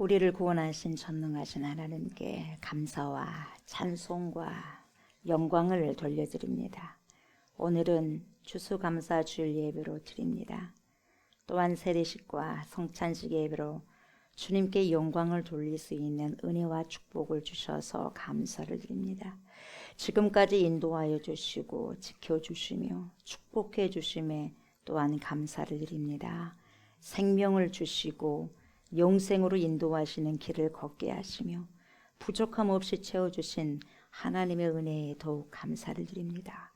우리를 구원하신 전능하신 하나님께 감사와 찬송과 영광을 돌려드립니다. 오늘은 추수감사 주일 예배로 드립니다. 또한 세례식과 성찬식 예배로 주님께 영광을 돌릴 수 있는 은혜와 축복을 주셔서 감사를 드립니다. 지금까지 인도하여 주시고 지켜주시며 축복해 주심에 또한 감사를 드립니다. 생명을 주시고 영생으로 인도하시는 길을 걷게 하시며 부족함 없이 채워주신 하나님의 은혜에 더욱 감사를 드립니다.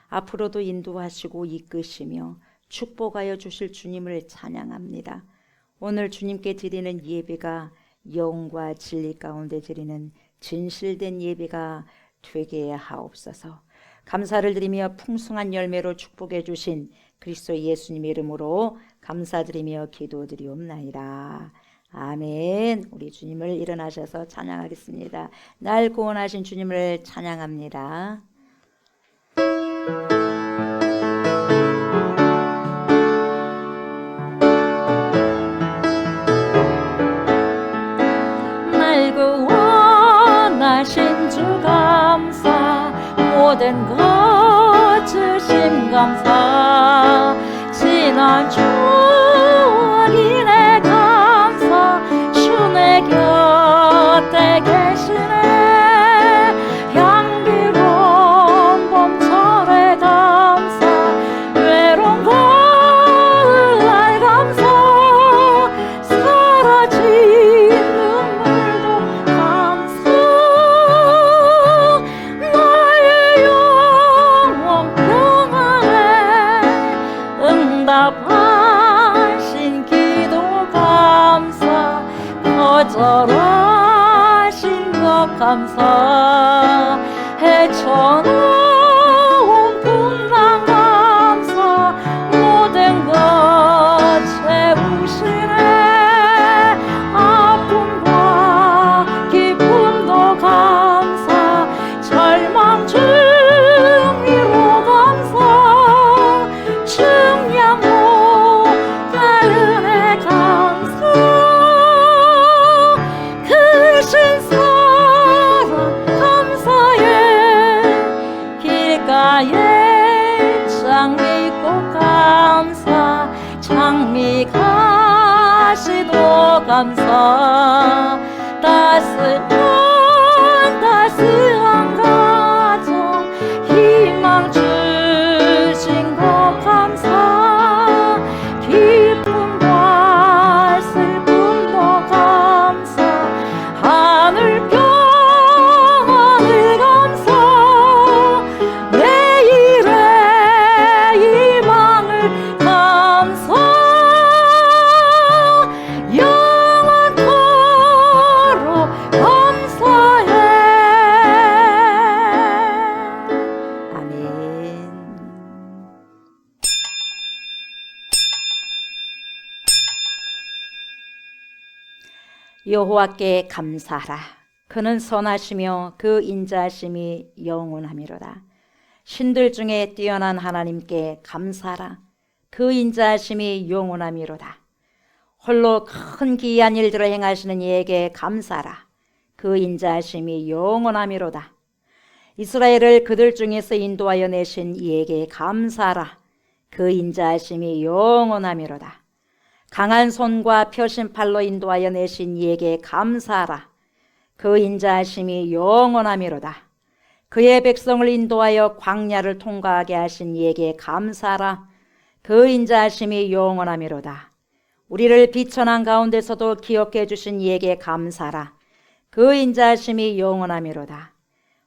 앞으로도 인도하시고 이끄시며 축복하여 주실 주님을 찬양합니다. 오늘 주님께 드리는 예배가 영과 진리 가운데 드리는 진실된 예배가 되게 하옵소서. 감사를 드리며 풍성한 열매로 축복해 주신 그리스도 예수님의 이름으로 감사드리며 기도드리옵나이다. 아멘. 우리 주님을 일어나셔서 찬양하겠습니다. 날 구원하신 주님을 찬양합니다. 날 구원하신 주 감사, 모든 것 주심 감사, 지난 주일에 감사, 주 내 곁에 계시네. 향기로운 봄철에 감사, 외로운 가을날 감사, 사라진 눈물도 감사, 나의 영혼 평안에 응답하신 기도 감사, 거절하신 것 감사, 헤쳐나온 풍랑 감사, 모든 것 채우시네. 아픔과 기쁨도 감사, 절망 중 위로 감사, 증량 모든 은혜 감사, 크신 사랑 감사해. 길가에 장미꽃 감사, 장미 가시도 감사, 따스한 가정 희망 주신 것 감사, 기쁨과 슬픔도 감사, 하늘 평안을 감사, 내일의 희망을 감사, 영원토록 감사해. 아멘. 여호와께 감사하라. 그는 선하시며 그 인자하심이 영원하미로다. 신들 중에 뛰어난 하나님께 감사하라. 그 인자하심이 영원하미로다. 홀로 큰 기이한 일들을 행하시는 이에게 감사하라. 그 인자하심이 영원하미로다. 이스라엘을 그들 중에서 인도하여 내신 이에게 감사하라. 그 인자하심이 영원하미로다. 강한 손과 펴신 팔로 인도하여 내신 이에게 감사하라. 그 인자하심이 영원하미로다. 그의 백성을 인도하여 광야를 통과하게 하신 이에게 감사하라. 그 인자하심이 영원하미로다. 우리를 비천한 가운데서도 기억해 주신 이에게 감사하라. 그 인자하심이 영원하미로다.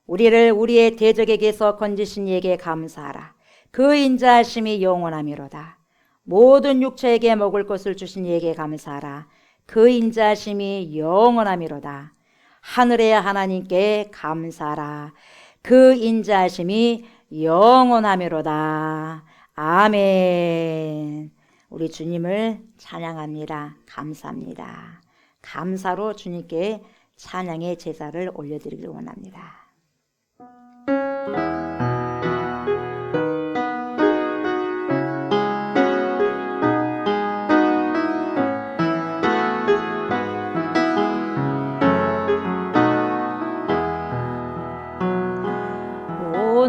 우리를 우리의 대적에게서 건지신 이에게 감사하라. 그 인자하심이 영원하미로다. 모든 육체에게 먹을 것을 주신 이에게 감사하라. 그 인자하심이 영원하미로다. 하늘의 하나님께 감사하라. 그 인자하심이 영원하미로다. 아멘. 우리 주님을 찬양합니다. 감사합니다. 감사로 주님께 찬양의 제사를 올려드리길 원합니다.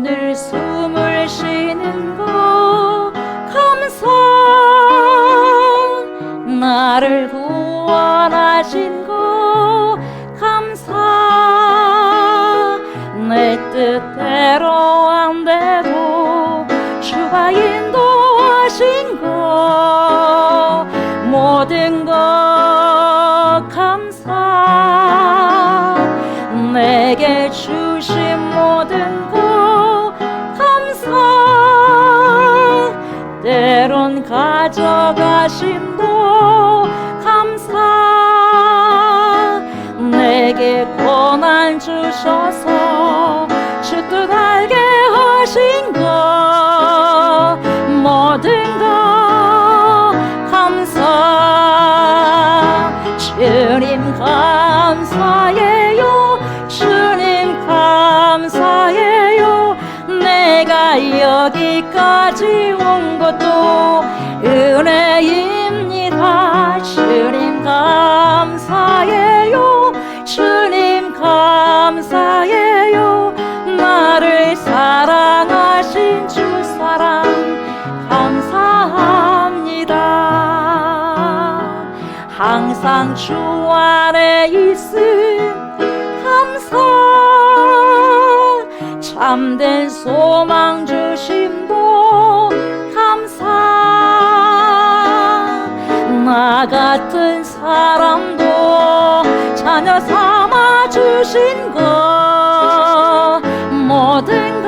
오늘 숨을 쉬는 거 감사. 나를 구원하신 거 감사. 내 뜻대로 안 돼도 주가 인도하신 거 모든 것 감사. 내게 주신 모든 것 감사. 때론 가져가신 것 감사. 내게 고난 주셔서 주 뜻 알게 하신 것 모든 것 감사. 주님 감사해요. 주님 감사해요. 내가 여기까지 온 것도 은혜입니다. 주님 감사해요. 주님 감사해요. 나를 사랑하신 주 사랑 감사합니다. 항상 주 안에 있음 감사. 참된 소망 주심도 감사. 나 같은 사람도 자녀 삼아 주신 것 모든 것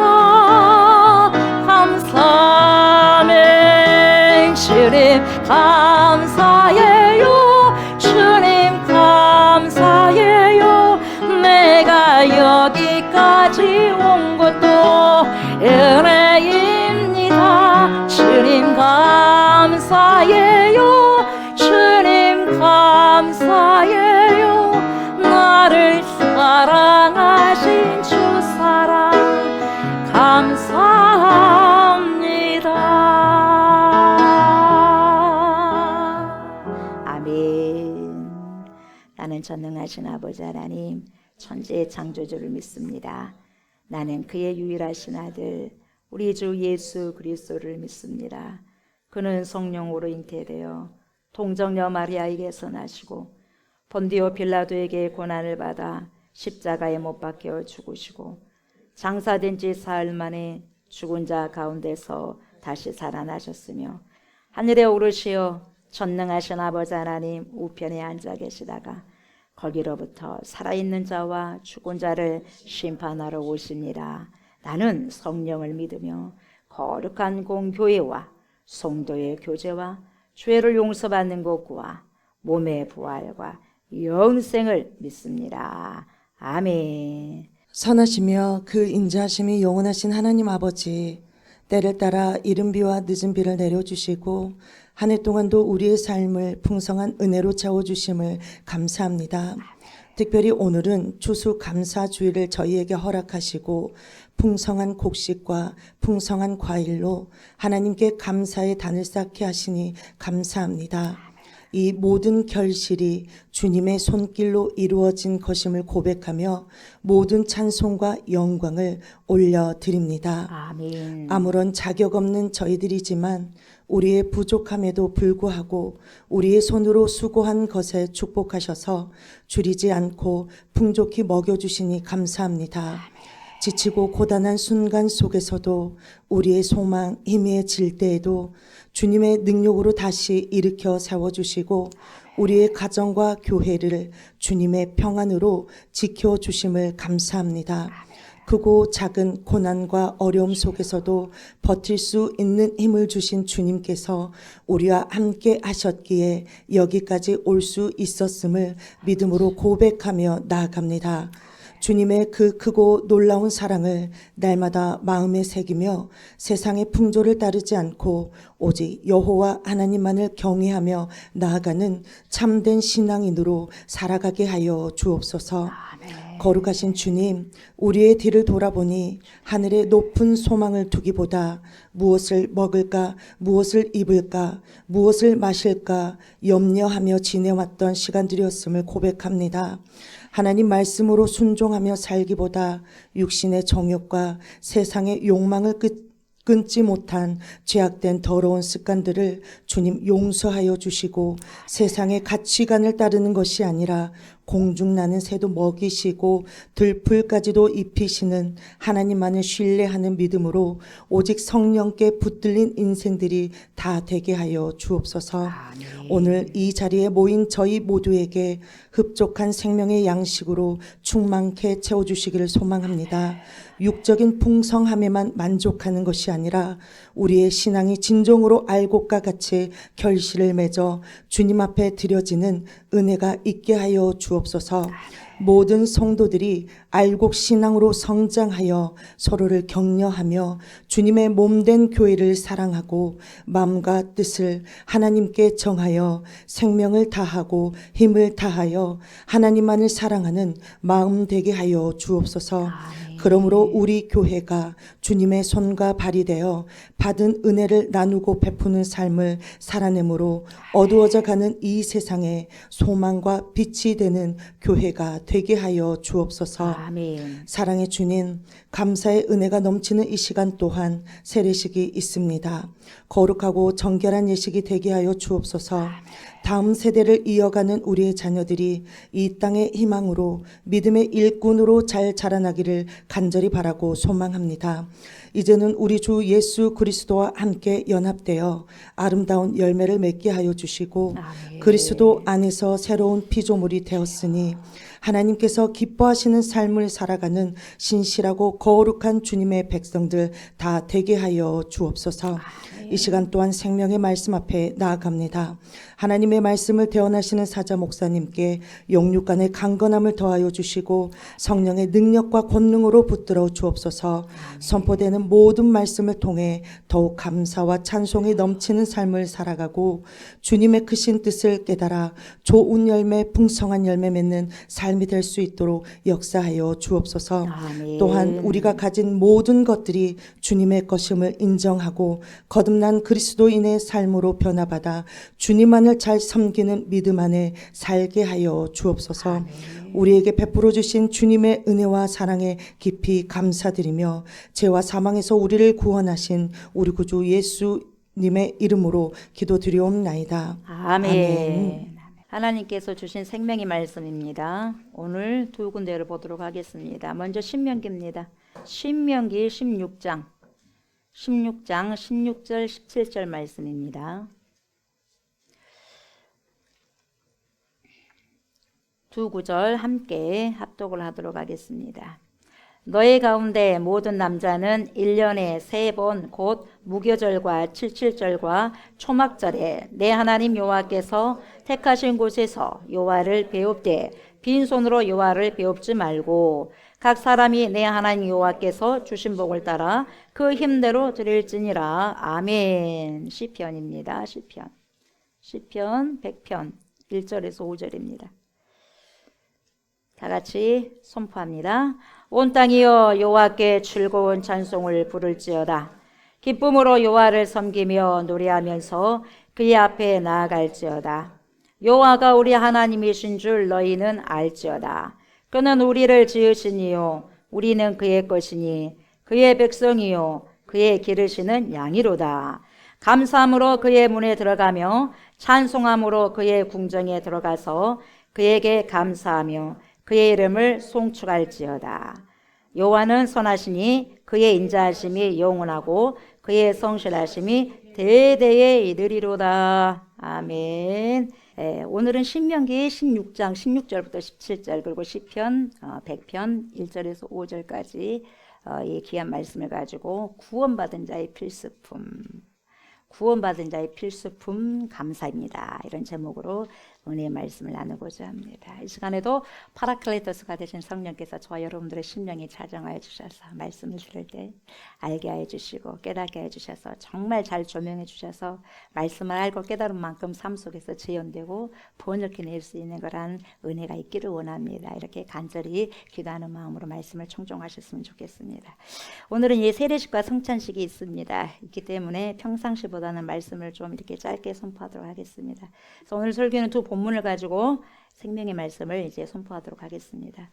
감사하네. 주님 감사해요. 주님 감사해요. 내가 여기까지 온 것도 은혜입니다. 주님 감사해요. 주님 감사해요. 나를 사랑하신 주 사랑 감사합니다. 아멘. 나는 전능하신 아버지 하나님 천지의 창조주를 믿습니다. 나는 그의 유일하신 아들 우리 주 예수 그리스도를 믿습니다. 그는 성령으로 잉태되어 동정녀 마리아에게서 나시고 본디오 빌라도에게 고난을 받아 십자가에 못 박혀 죽으시고 장사된 지 사흘 만에 죽은 자 가운데서 다시 살아나셨으며 하늘에 오르시어 전능하신 아버지 하나님 우편에 앉아 계시다가 거기로부터 살아있는 자와 죽은 자를 심판하러 오십니다. 나는 성령을 믿으며 거룩한 공교회와 성도의 교제와 죄를 용서받는 것과 몸의 부활과 영생을 믿습니다. 아멘. 선하시며 그 인자하심이 영원하신 하나님 아버지, 때를 따라 이른 비와 늦은 비를 내려주시고 한 해 동안도 우리의 삶을 풍성한 은혜로 채워주심을 감사합니다. 특별히 오늘은 추수감사주일을 저희에게 허락하시고 풍성한 곡식과 풍성한 과일로 하나님께 감사의 단을 쌓게 하시니 감사합니다. 이 모든 결실이 주님의 손길로 이루어진 것임을 고백하며 모든 찬송과 영광을 올려드립니다. 아멘. 아무런 자격 없는 저희들이지만 우리의 부족함에도 불구하고 우리의 손으로 수고한 것에 축복하셔서 줄이지 않고 풍족히 먹여주시니 감사합니다. 지치고 고단한 순간 속에서도 우리의 소망, 희미해질 때에도 주님의 능력으로 다시 일으켜 세워주시고 우리의 가정과 교회를 주님의 평안으로 지켜주심을 감사합니다. 크고 작은 고난과 어려움 속에서도 버틸 수 있는 힘을 주신 주님께서 우리와 함께 하셨기에 여기까지 올 수 있었음을 믿음으로 고백하며 나아갑니다. 주님의 그 크고 놀라운 사랑을 날마다 마음에 새기며 세상의 풍조를 따르지 않고 오직 여호와 하나님만을 경외하며 나아가는 참된 신앙인으로 살아가게 하여 주옵소서. 거룩하신 주님, 우리의 뒤를 돌아보니 하늘에 높은 소망을 두기보다 무엇을 먹을까, 무엇을 입을까, 무엇을 마실까 염려하며 지내왔던 시간들이었음을 고백합니다. 하나님 말씀으로 순종하며 살기보다 육신의 정욕과 세상의 욕망을 끊지 못한 죄악된 더러운 습관들을 주님 용서하여 주시고 세상의 가치관을 따르는 것이 아니라 공중나는 새도 먹이시고 들풀까지도 입히시는 하나님만을 신뢰하는 믿음으로 오직 성령께 붙들린 인생들이 다 되게 하여 주옵소서. 오늘 이 자리에 모인 저희 모두에게 흡족한 생명의 양식으로 충만케 채워주시기를 소망합니다. 육적인 풍성함에만 만족하는 것이 아니라 우리의 신앙이 진정으로 알곡과 같이 결실을 맺어 주님 앞에 드려지는 은혜가 있게 하여 주옵소서. 모든 성도들이 알곡 신앙으로 성장하여 서로를 격려하며 주님의 몸된 교회를 사랑하고 마음과 뜻을 하나님께 정하여 생명을 다하고 힘을 다하여 하나님만을 사랑하는 마음 되게 하여 주옵소서. 그러므로 우리 교회가 주님의 손과 발이 되어 받은 은혜를 나누고 베푸는 삶을 살아내므로 어두워져 가는 이 세상에 소망과 빛이 되는 교회가 되게 하여 주옵소서. 아멘. 사랑의 주님, 감사의 은혜가 넘치는 이 시간 또한 세례식이 있습니다. 거룩하고 정결한 예식이 되게 하여 주옵소서. 다음 세대를 이어가는 우리의 자녀들이 이 땅의 희망으로 믿음의 일꾼으로 잘 자라나기를 간절히 바라고 소망합니다. 이제는 우리 주 예수 그리스도와 함께 연합되어 아름다운 열매를 맺게 하여 주시고 그리스도 안에서 새로운 피조물이 되었으니 하나님께서 기뻐하시는 삶을 살아가는 신실하고 거룩한 주님의 백성들 다 되게 하여 주옵소서. 이 시간 또한 생명의 말씀 앞에 나아갑니다. 하나님의 말씀을 대언하시는 사자 목사님께 영육간의 강건함을 더하여 주시고 성령의 능력과 권능으로 붙들어 주옵소서. 선포되는 모든 말씀을 통해 더욱 감사와 찬송이 넘치는 삶을 살아가고 주님의 크신 뜻을 깨달아 좋은 열매, 풍성한 열매 맺는 삶이 될 수 있도록 역사하여 주옵소서. 또한 우리가 가진 모든 것들이 주님의 것임을 인정하고 거듭난 그리스도인의 삶으로 변화받아 주님만을 잘 섬기는 믿음 안에 살게 하여 주옵소서. 우리에게 베풀어 주신 주님의 은혜와 사랑에 깊이 감사드리며 죄와 사망에서 우리를 구원하신 우리 구주 예수님의 이름으로 기도드리옵나이다. 아멘. 하나님께서 주신 생명의 말씀입니다. 오늘 두 군데를 보도록 하겠습니다. 먼저 신명기입니다. 신명기 16장 16절 17절 말씀입니다. 두 구절 함께 합독을 하도록 하겠습니다. 너희 가운데 모든 남자는 1년에 3번 곧 무교절과 칠칠절과 초막절에 내 하나님 여호와께서 택하신 곳에서 여호와를 배웁되 빈손으로 여호와를 배웁지 말고 각 사람이 내 하나님 여호와께서 주신 복을 따라 그 힘대로 드릴지니라. 아멘. 시편입니다. 시편 100편 1절에서 5절입니다. 다 같이 선포합니다. 온 땅이여 여호와께 즐거운 찬송을 부를지어다. 기쁨으로 여호와를 섬기며 노래하면서 그의 앞에 나아갈지어다. 여호와가 우리 하나님이신 줄 너희는 알지어다. 그는 우리를 지으신 이요 우리는 그의 것이니 그의 백성이요 그의 기르시는 양이로다. 감사함으로 그의 문에 들어가며 찬송함으로 그의 궁정에 들어가서 그에게 감사하며 그의 이름을 송축할지어다. 여호와는 선하시니 그의 인자하심이 영원하고 그의 성실하심이 대대에 이르리로다. 아멘. 오늘은 신명기 16장 16절부터 17절 그리고 시편 100편 1절에서 5절까지 이 귀한 말씀을 가지고 구원받은 자의 필수품 감사입니다. 이런 제목으로 은혜의 말씀을 나누고자 합니다. 이 시간에도 파라클레토스가 되신 성령께서 저와 여러분들의 심령에 자정하여 주셔서 말씀을 들을 때 알게 하여 주시고 깨닫게 하여 주셔서 정말 잘 조명해 주셔서 말씀을 알고 깨달은 만큼 삶 속에서 재현되고 번역해 낼 수 있는 거란 은혜가 있기를 원합니다. 이렇게 간절히 기도하는 마음으로 말씀을 청종하셨으면 좋겠습니다. 오늘은 이 세례식과 성찬식이 있습니다. 있기 때문에 평상시보다는 말씀을 좀 이렇게 짧게 선포하도록 하겠습니다. 그래서 오늘 설교는 두 본문을 가지고 생명의 말씀을 이제 선포하도록 하겠습니다.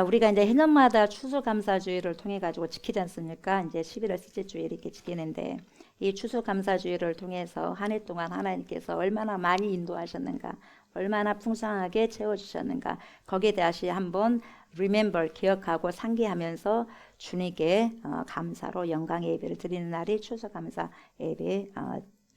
우리가 이제 해년마다 추수감사주의를 통해 가지고 지키지 않습니까? 이제 11월 셋째 주일 이렇게 지키는데 이 추수감사주의를 통해서 한 해 동안 하나님께서 얼마나 많이 인도하셨는가, 얼마나 풍성하게 채워주셨는가, 거기에 다시 한번 remember, 기억하고 상기하면서 주님께 감사로 영광의 예배를 드리는 날이 추수감사 예배,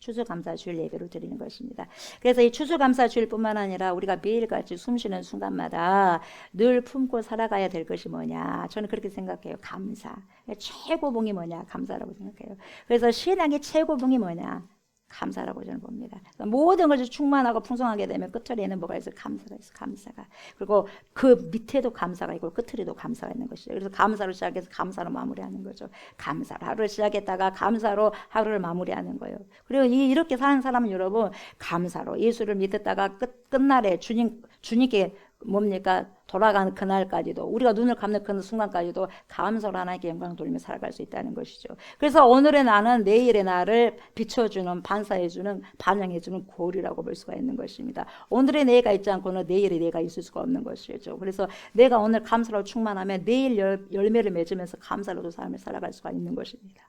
추수감사주일 예배로 드리는 것입니다. 그래서 이 추수감사주일뿐만 아니라 우리가 매일같이 숨쉬는 순간마다 늘 품고 살아가야 될 것이 뭐냐, 저는 그렇게 생각해요. 감사. 최고봉이 뭐냐, 감사라고 생각해요. 그래서 신앙의 최고봉이 뭐냐, 감사라고 저는 봅니다. 모든 것이 충만하고 풍성하게 되면 끝자리에는 뭐가 있어요? 감사가 있어요. 감사가. 그리고 그 밑에도 감사가 있고 끝에도 감사가 있는 것이죠. 그래서 감사로 시작해서 감사로 마무리하는 거죠. 감사로 하루를 시작했다가 감사로 하루를 마무리하는 거예요. 그리고 이렇게 사는 사람은 여러분 감사로 예수를 믿었다가 끝날에 주님께 뭡니까? 돌아가는 그날까지도, 우리가 눈을 감는 그 순간까지도 감사로 하나님께 영광을 돌리며 살아갈 수 있다는 것이죠. 그래서 오늘의 나는 내일의 나를 비춰주는, 반사해주는, 반영해주는 고리라고 볼 수가 있는 것입니다. 오늘의 내가 있지 않고는 내일의 내가 있을 수가 없는 것이죠. 그래서 내가 오늘 감사로 충만하면 내일 열매를 맺으면서 감사로도 삶을 살아갈 수가 있는 것입니다.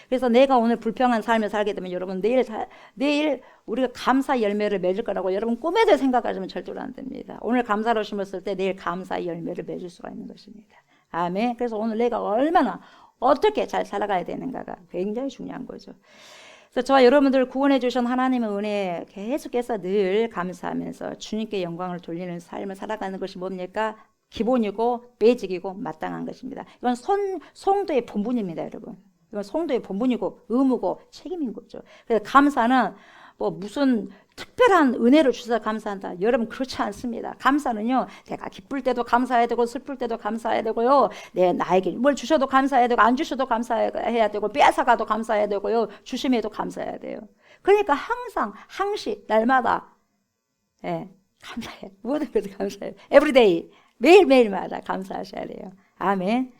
그래서 내가 오늘 불평한 삶을 살게 되면 여러분 내일 우리가 감사 열매를 맺을 거라고 여러분 꿈에도 생각하시면 절대로 안 됩니다. 오늘 감사로 심었을 때 내일 감사의 열매를 맺을 수가 있는 것입니다. 아멘. 그래서 오늘 내가 얼마나 어떻게 잘 살아가야 되는가가 굉장히 중요한 거죠. 그래서 저와 여러분들 구원해 주신 하나님의 은혜에 계속해서 늘 감사하면서 주님께 영광을 돌리는 삶을 살아가는 것이 뭡니까? 기본이고 베이직이고 마땅한 것입니다. 이건 성도의 본분입니다, 여러분. 이건 성도의 본분이고 의무고 책임인 거죠. 그래서 감사는 뭐 무슨 특별한 은혜를 주셔서 감사한다. 여러분 그렇지 않습니다. 감사는요, 내가 기쁠 때도 감사해야 되고 슬플 때도 감사해야 되고요, 나에게 뭘 주셔도 감사해야 되고 안 주셔도 감사해야 되고 빼앗아가도 감사해야 되고요, 주심에도 감사해야 돼요. 그러니까 항시 날마다 감사해. 모든 것을 감사해요. everyday, 매일매일마다 감사하셔야 돼요. 아멘.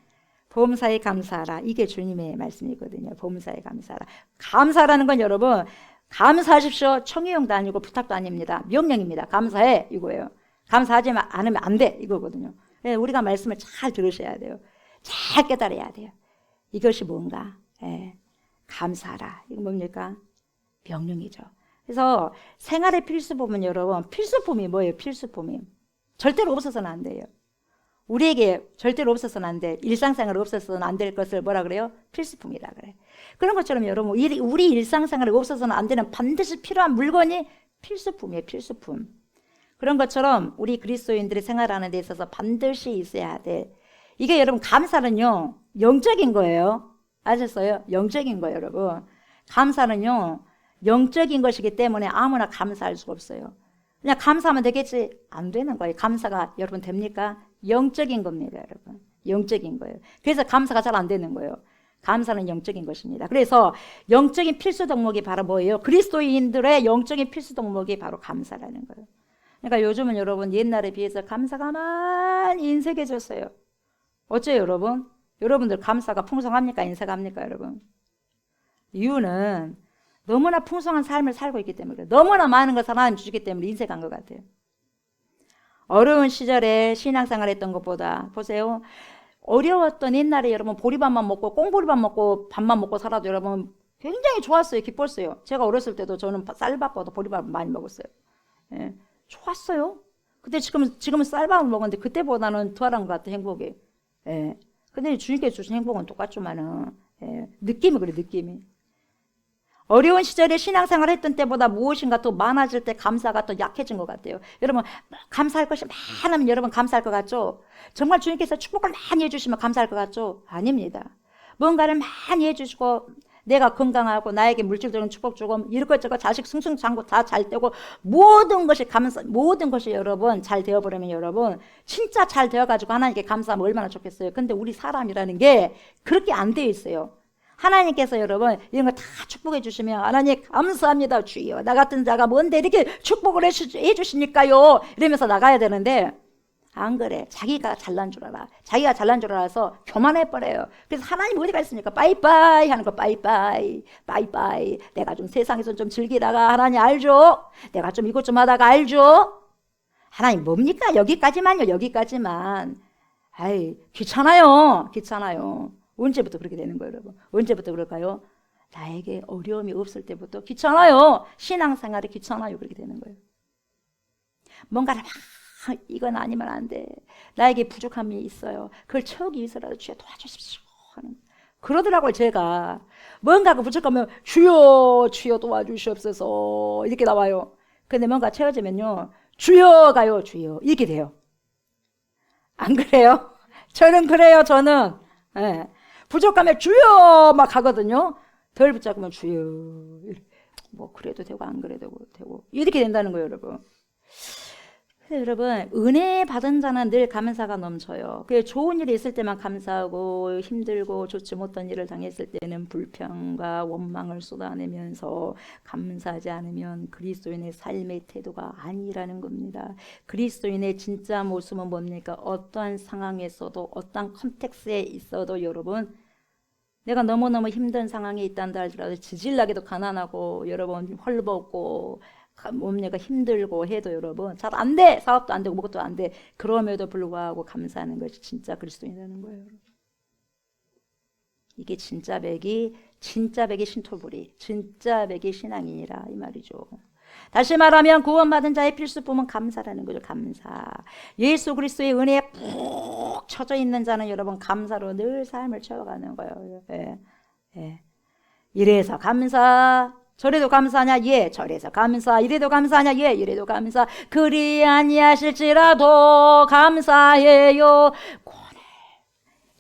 범사에 감사하라. 이게 주님의 말씀이거든요. 범사에 감사하라. 감사라는 건 여러분 감사하십시오. 청유형도 아니고 부탁도 아닙니다. 명령입니다. 감사해 이거예요. 감사하지 않으면 안 돼 이거거든요. 우리가 말씀을 잘 들으셔야 돼요. 잘 깨달아야 돼요. 이것이 뭔가? 감사하라. 이거 뭡니까? 명령이죠. 그래서 생활의 필수품은 여러분, 필수품이 뭐예요? 필수품이 절대로 없어서는 안 돼요. 우리에게 절대로 없어서는 안 돼. 일상생활에 없어서는 안 될 것을 뭐라 그래요? 필수품이라 그래. 그런 것처럼 여러분, 우리 일상생활에 없어서는 안 되는 반드시 필요한 물건이 필수품이에요. 필수품. 그런 것처럼 우리 그리스도인들이 생활하는 데 있어서 반드시 있어야 돼. 이게 여러분 감사는요, 영적인 거예요. 아셨어요? 영적인 거예요, 여러분. 감사는요, 영적인 것이기 때문에 아무나 감사할 수가 없어요. 그냥 감사하면 되겠지? 안 되는 거예요. 감사가 여러분 됩니까? 영적인 겁니다, 여러분. 영적인 거예요. 그래서 감사가 잘 안 되는 거예요. 감사는 영적인 것입니다. 그래서 영적인 필수 덕목이 바로 뭐예요? 그리스도인들의 영적인 필수 덕목이 바로 감사라는 거예요. 그러니까 요즘은 여러분 옛날에 비해서 감사가 많이 인색해졌어요. 어째요, 여러분? 여러분들 감사가 풍성합니까? 인색합니까, 여러분? 이유는 너무나 풍성한 삶을 살고 있기 때문에 그래요. 너무나 많은 것을 하나님 주시기 때문에 인색한 것 같아요. 어려운 시절에 신앙생활 했던 것보다 보세요. 어려웠던 옛날에 여러분 보리밥만 먹고 꽁보리밥 먹고 밥만 먹고 살아도 여러분 굉장히 좋았어요. 기뻤어요. 제가 어렸을 때도 저는 쌀밥보다 보리밥을 많이 먹었어요. 좋았어요. 근데 지금은 쌀밥을 먹었는데 그때보다는 덜한 것 같아, 행복이. 근데 주님께 주신 행복은 똑같지만은 느낌이 그래, 느낌이. 어려운 시절에 신앙생활 했던 때보다 무엇인가 또 많아질 때 감사가 또 약해진 것 같아요. 여러분 감사할 것이 많으면 여러분 감사할 것 같죠? 정말 주님께서 축복을 많이 해주시면 감사할 것 같죠? 아닙니다. 뭔가를 많이 해주시고 내가 건강하고 나에게 물질적인 축복 주고 이것저것 자식 승승장구 다 잘 되고 모든 것이 모든 것이 여러분 잘 되어버리면 여러분 진짜 잘 되어가지고 하나님께 감사하면 얼마나 좋겠어요. 근데 우리 사람이라는 게 그렇게 안 되어 있어요. 하나님께서 여러분 이런 거 다 축복해 주시면 하나님 감사합니다 주여 나 같은 자가 뭔데 이렇게 축복을 해 주시니까요 이러면서 나가야 되는데 안 그래. 자기가 잘난 줄 알아. 자기가 잘난 줄 알아서 교만해버려요. 그래서 하나님 어디가 있습니까? 빠이빠이 하는 거 빠이빠이 빠이빠이. 내가 좀 세상에서 좀 즐기다가 하나님 알죠? 내가 좀 이것 좀 하다가 알죠? 하나님 뭡니까? 여기까지만요. 여기까지만. 아이 귀찮아요. 귀찮아요. 언제부터 그렇게 되는 거예요 여러분? 언제부터 그럴까요? 나에게 어려움이 없을 때부터 귀찮아요. 신앙생활이 귀찮아요. 그렇게 되는 거예요. 뭔가를 막 이건 아니면 안 돼. 나에게 부족함이 있어요. 그걸 채우기 위해서라도 주여 도와주십시오. 그러더라고요 제가. 뭔가가 부족하면 주여 주여 도와주시옵소서 이렇게 나와요. 근데 뭔가 채워지면요 주여 가요 주여 이렇게 돼요. 안 그래요? 저는 그래요 저는. 네. 부족하면 주여 막 하거든요. 덜 붙잡으면 주여 뭐 그래도 되고 안 그래도 되고 이렇게 된다는 거예요 여러분. 여러분 은혜 받은 자는 늘 감사가 넘쳐요. 좋은 일이 있을 때만 감사하고 힘들고 좋지 못한 일을 당했을 때는 불평과 원망을 쏟아내면서 감사하지 않으면 그리스도인의 삶의 태도가 아니라는 겁니다. 그리스도인의 진짜 모습은 뭡니까? 어떠한 상황에서도 어떠한 컨텍스에 있어도 여러분 내가 너무너무 힘든 상황에 있단다 할지라도 지질나게도 가난하고 여러분 헐벗고 뭡니까 힘들고 해도 여러분 잘 안 돼. 사업도 안 되고 뭐것도 안 돼. 그럼에도 불구하고 감사하는 것이 진짜 그리스도인이라는 거예요. 이게 진짜 백이 신토불이 진짜 백이 신앙이라 이 말이죠. 다시 말하면 구원받은 자의 필수품은 감사라는 거죠. 감사. 예수 그리스도의 은혜에 푹 쳐져 있는 자는 여러분 감사로 늘 삶을 채워가는 거예요. 예. 예. 이래서 감사 저래도 감사하냐? 예. 저래서 감사. 이래도 감사하냐? 예. 이래도 감사. 그리 아니하실지라도 감사해요.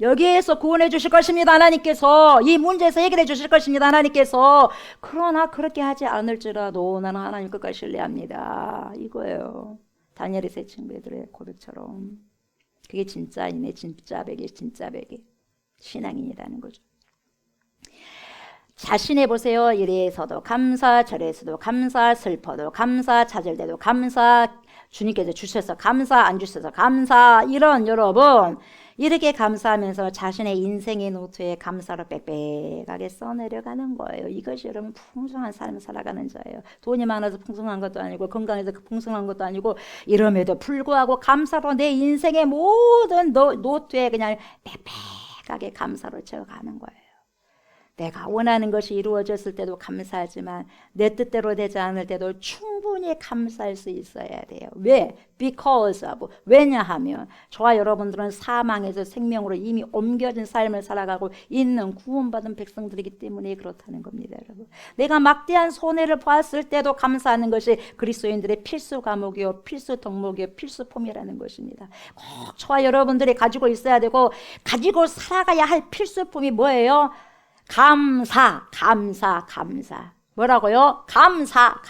여기에서 구원해 주실 것입니다. 하나님께서 이 문제에서 해결해 주실 것입니다. 하나님께서. 그러나 그렇게 하지 않을지라도 나는 하나님 끝까지 신뢰합니다. 이거예요. 다니엘의 세 친구들의 고백처럼. 그게 진짜이네. 진짜 백이 신앙인이라는 거죠. 자신해 보세요. 이래서도 감사, 저래서도 감사, 슬퍼도 감사, 좌절돼도 감사, 주님께서 주셔서 감사, 안 주셔서 감사, 이런 여러분 이렇게 감사하면서 자신의 인생의 노트에 감사로 빽빽하게 써내려가는 거예요. 이것이 여러분 풍성한 삶을 살아가는 자예요. 돈이 많아서 풍성한 것도 아니고 건강해서 풍성한 것도 아니고 이럼에도 불구하고 감사로 내 인생의 모든 노트에 그냥 빽빽하게 감사로 채워가는 거예요. 내가 원하는 것이 이루어졌을 때도 감사하지만 내 뜻대로 되지 않을 때도 충분히 감사할 수 있어야 돼요. 왜? Because of. 왜냐하면 저와 여러분들은 사망에서 생명으로 이미 옮겨진 삶을 살아가고 있는 구원받은 백성들이기 때문에 그렇다는 겁니다. 여러분. 내가 막대한 손해를 보았을 때도 감사하는 것이 그리스도인들의 필수 과목이요 필수 덕목이요 필수품이라는 것입니다. 꼭 저와 여러분들이 가지고 있어야 되고 가지고 살아가야 할 필수품이 뭐예요? 감사. 뭐라고요? 감사.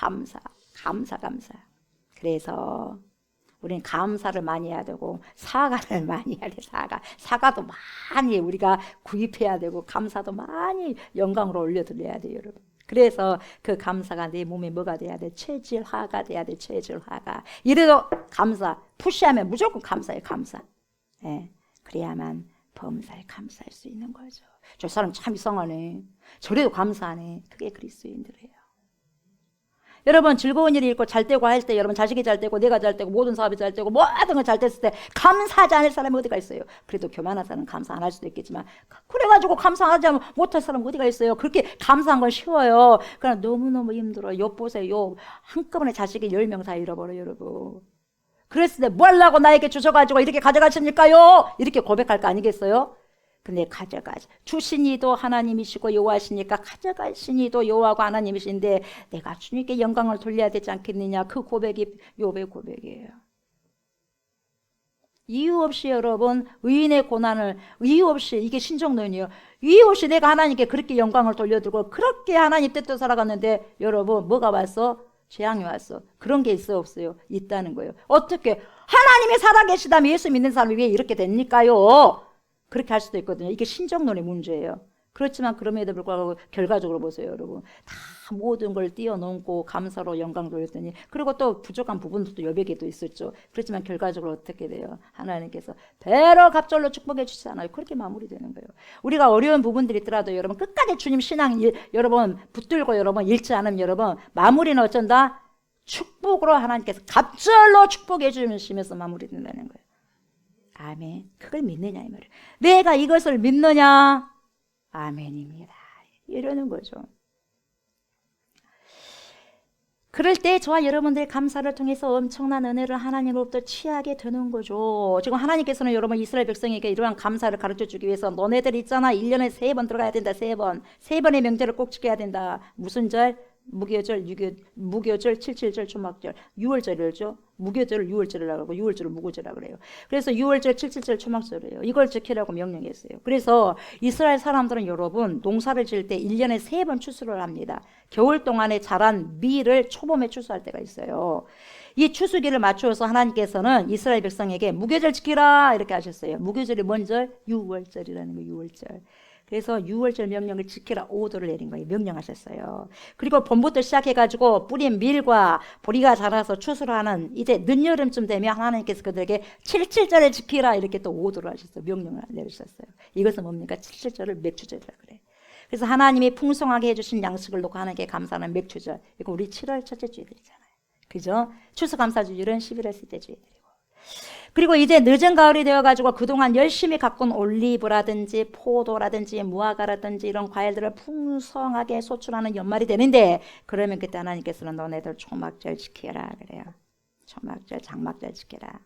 그래서 우리는 감사를 많이 해야 되고 사과를 많이 해야 돼. 사과도 많이 우리가 구입해야 되고 감사도 많이 영광으로 올려드려야 돼요, 여러분. 그래서 그 감사가 내 몸에 뭐가 돼야 돼? 체질화가 돼야 돼. 체질화가. 이래도 감사. 푸시하면 무조건 감사해. 감사. 예, 그래야만 범사에 감사할 수 있는 거죠. 저 사람 참 이상하네. 저래도 감사하네. 그게 그리스도인들이에요. 여러분 즐거운 일이 있고 잘 되고 할 때 여러분 자식이 잘 되고 내가 잘 되고 모든 사업이 잘 되고 모든 건 잘 됐을 때 감사하지 않을 사람이 어디가 있어요? 그래도 교만한 사람은 감사 안 할 수도 있겠지만 그래가지고 감사하지 않으면 못할 사람 어디가 있어요? 그렇게 감사한 건 쉬워요. 그러나 너무너무 힘들어요. 욕 보세요. 한꺼번에 자식이 10명 다 잃어버려요, 여러분. 그랬을 때 뭐 하려고 나에게 주셔가지고 이렇게 가져가십니까요? 이렇게 고백할 거 아니겠어요? 근데 가져가지. 주신이도 하나님이시고 여호와시니까 가져가신이도 여호와고 하나님이신데 내가 주님께 영광을 돌려야 되지 않겠느냐. 그 고백이 욥의 고백이에요. 이유 없이 여러분 의인의 고난을 이유 없이 이게 신정론이에요. 이유 없이 내가 하나님께 그렇게 영광을 돌려드리고 그렇게 하나님 뜻대로 살아갔는데 여러분 뭐가 왔어? 재앙이 왔어. 그런 게 있어 없어요? 있다는 거예요. 어떻게 하나님이 살아계시다면 예수 믿는 사람이 왜 이렇게 됩니까요? 그렇게 할 수도 있거든요. 이게 신정론의 문제예요. 그렇지만 그럼에도 불구하고 결과적으로 보세요, 여러분. 다 모든 걸 뛰어넘고 감사로 영광 돌렸더니 그리고 또 부족한 부분도 여백에도 있었죠. 그렇지만 결과적으로 어떻게 돼요? 하나님께서 배로 갑절로 축복해 주시잖아요. 그렇게 마무리되는 거예요. 우리가 어려운 부분들이 있더라도 여러분 끝까지 주님 신앙 여러분 붙들고 여러분 잃지 않으면 여러분 마무리는 어쩐다? 축복으로 하나님께서 갑절로 축복해 주시면서 마무리된다는 거예요. 아멘. 그걸 믿느냐 이 말이에요. 내가 이것을 믿느냐? 아멘입니다. 이러는 거죠. 그럴 때 저와 여러분들의 감사를 통해서 엄청난 은혜를 하나님으로부터 취하게 되는 거죠. 지금 하나님께서는 여러분 이스라엘 백성에게 이러한 감사를 가르쳐주기 위해서 너네들 있잖아 1년에 3번 들어가야 된다. 3번의 명절을 꼭 지켜야 된다. 무슨 절? 무교절, 무교절, 77절, 초막절, 6월절이죠. 무교절을 6월절이라고 하고 6월절을 무교절이라고 그래요. 그래서 6월절, 77절, 초막절이에요. 이걸 지키라고 명령했어요. 그래서 이스라엘 사람들은 여러분 농사를 지을 때 1년에 3번 추수를 합니다. 겨울 동안에 자란 밀을 초봄에 추수할 때가 있어요. 이 추수기를 맞추어서 하나님께서는 이스라엘 백성에게 무교절 지키라 이렇게 하셨어요. 무교절이 뭔 절? 6월절이라는 거예요. 6월절. 그래서 6월절 명령을 지키라 오도를 내린 거예요. 명령하셨어요. 그리고 봄부터 시작해가지고 뿌린 밀과 보리가 자라서 추수를 하는 이제 늦여름쯤 되면 하나님께서 그들에게 77절을 지키라 이렇게 또 오도를 하셨어요. 명령을 내리셨어요. 이것은 뭡니까? 77절을 맥추절이라 그래요. 그래서 하나님이 풍성하게 해주신 양식을 놓고 하나님께 감사하는 맥추절. 이거 우리 7월 첫째 주일이잖아요. 그죠? 추수감사주일은 11월 셋째 주일이고. 그리고 이제 늦은 가을이 되어가지고 그동안 열심히 가꾼 올리브라든지 포도라든지 무화과라든지 이런 과일들을 풍성하게 소출하는 연말이 되는데 그러면 그때 하나님께서는 너네들 초막절 지켜라 그래요. 초막절, 장막절 지켜라.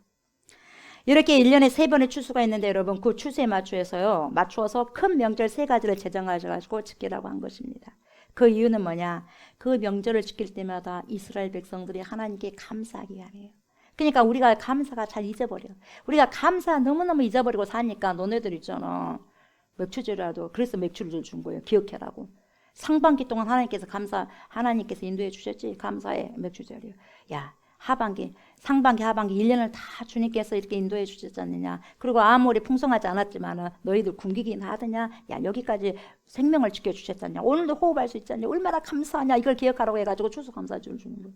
이렇게 1년에 3번의 추수가 있는데 여러분 그 추수에 맞추어서 큰 명절 3가지를 제정하셔가지고 지키라고 한 것입니다. 그 이유는 뭐냐? 그 명절을 지킬 때마다 이스라엘 백성들이 하나님께 감사하기 위함이에요. 그러니까 우리가 감사가 잘 잊어버려. 우리가 감사 너무너무 잊어버리고 사니까 너네들 있잖아. 맥주절이라도 그래서 맥주를 준 거예요. 기억해라고. 상반기 동안 하나님께서 인도해 주셨지. 감사해 맥주절이요. 야 상반기 하반기 1년을 다 주님께서 이렇게 인도해 주셨지 않느냐. 그리고 아무리 풍성하지 않았지만은 너희들 굶기긴 하더냐. 야 여기까지 생명을 지켜주셨잖냐. 오늘도 호흡할 수 있잖냐. 얼마나 감사하냐. 이걸 기억하라고 해가지고 추수감사주를 주는 거예요.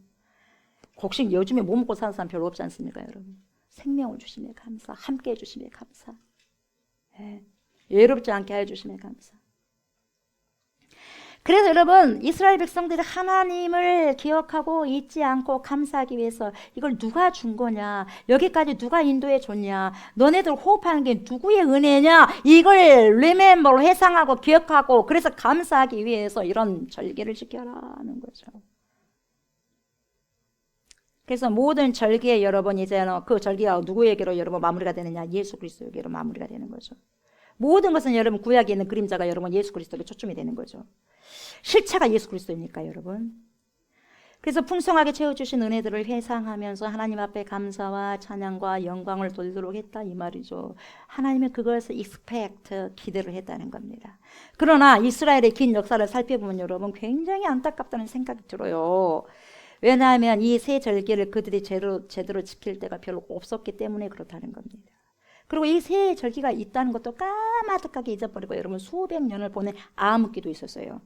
곡식 요즘에 못 먹고 사는 사람 별로 없지 않습니까 여러분? 생명을 주심에 감사, 함께 해주심에 감사, 외롭지 않게 해주심에 감사. 그래서 여러분 이스라엘 백성들이 하나님을 기억하고 잊지 않고 감사하기 위해서 이걸 누가 준 거냐, 여기까지 누가 인도해 줬냐, 너네들 호흡하는 게 누구의 은혜냐, 이걸 remember 회상하고 기억하고 그래서 감사하기 위해서 이런 절기를 지켜라는 거죠. 그래서 모든 절기에 여러분 이제는 그 절기가 누구에게로 여러분 마무리가 되느냐? 예수 그리스도에게로 마무리가 되는 거죠. 모든 것은 여러분 구약에 있는 그림자가 여러분 예수 그리스도에게 초점이 되는 거죠. 실체가 예수 그리스도니까 여러분. 그래서 풍성하게 채워주신 은혜들을 회상하면서 하나님 앞에 감사와 찬양과 영광을 돌리도록 했다 이 말이죠. 하나님은 그것을 expect, 기대를 했다는 겁니다. 그러나 이스라엘의 긴 역사를 살펴보면 여러분 굉장히 안타깝다는 생각이 들어요. 왜냐하면 이 세 절기를 그들이 제대로 지킬 때가 별로 없었기 때문에 그렇다는 겁니다. 그리고 이 세 절기가 있다는 것도 까마득하게 잊어버리고 여러분 수백 년을 보낸 암흑기도 있었어요.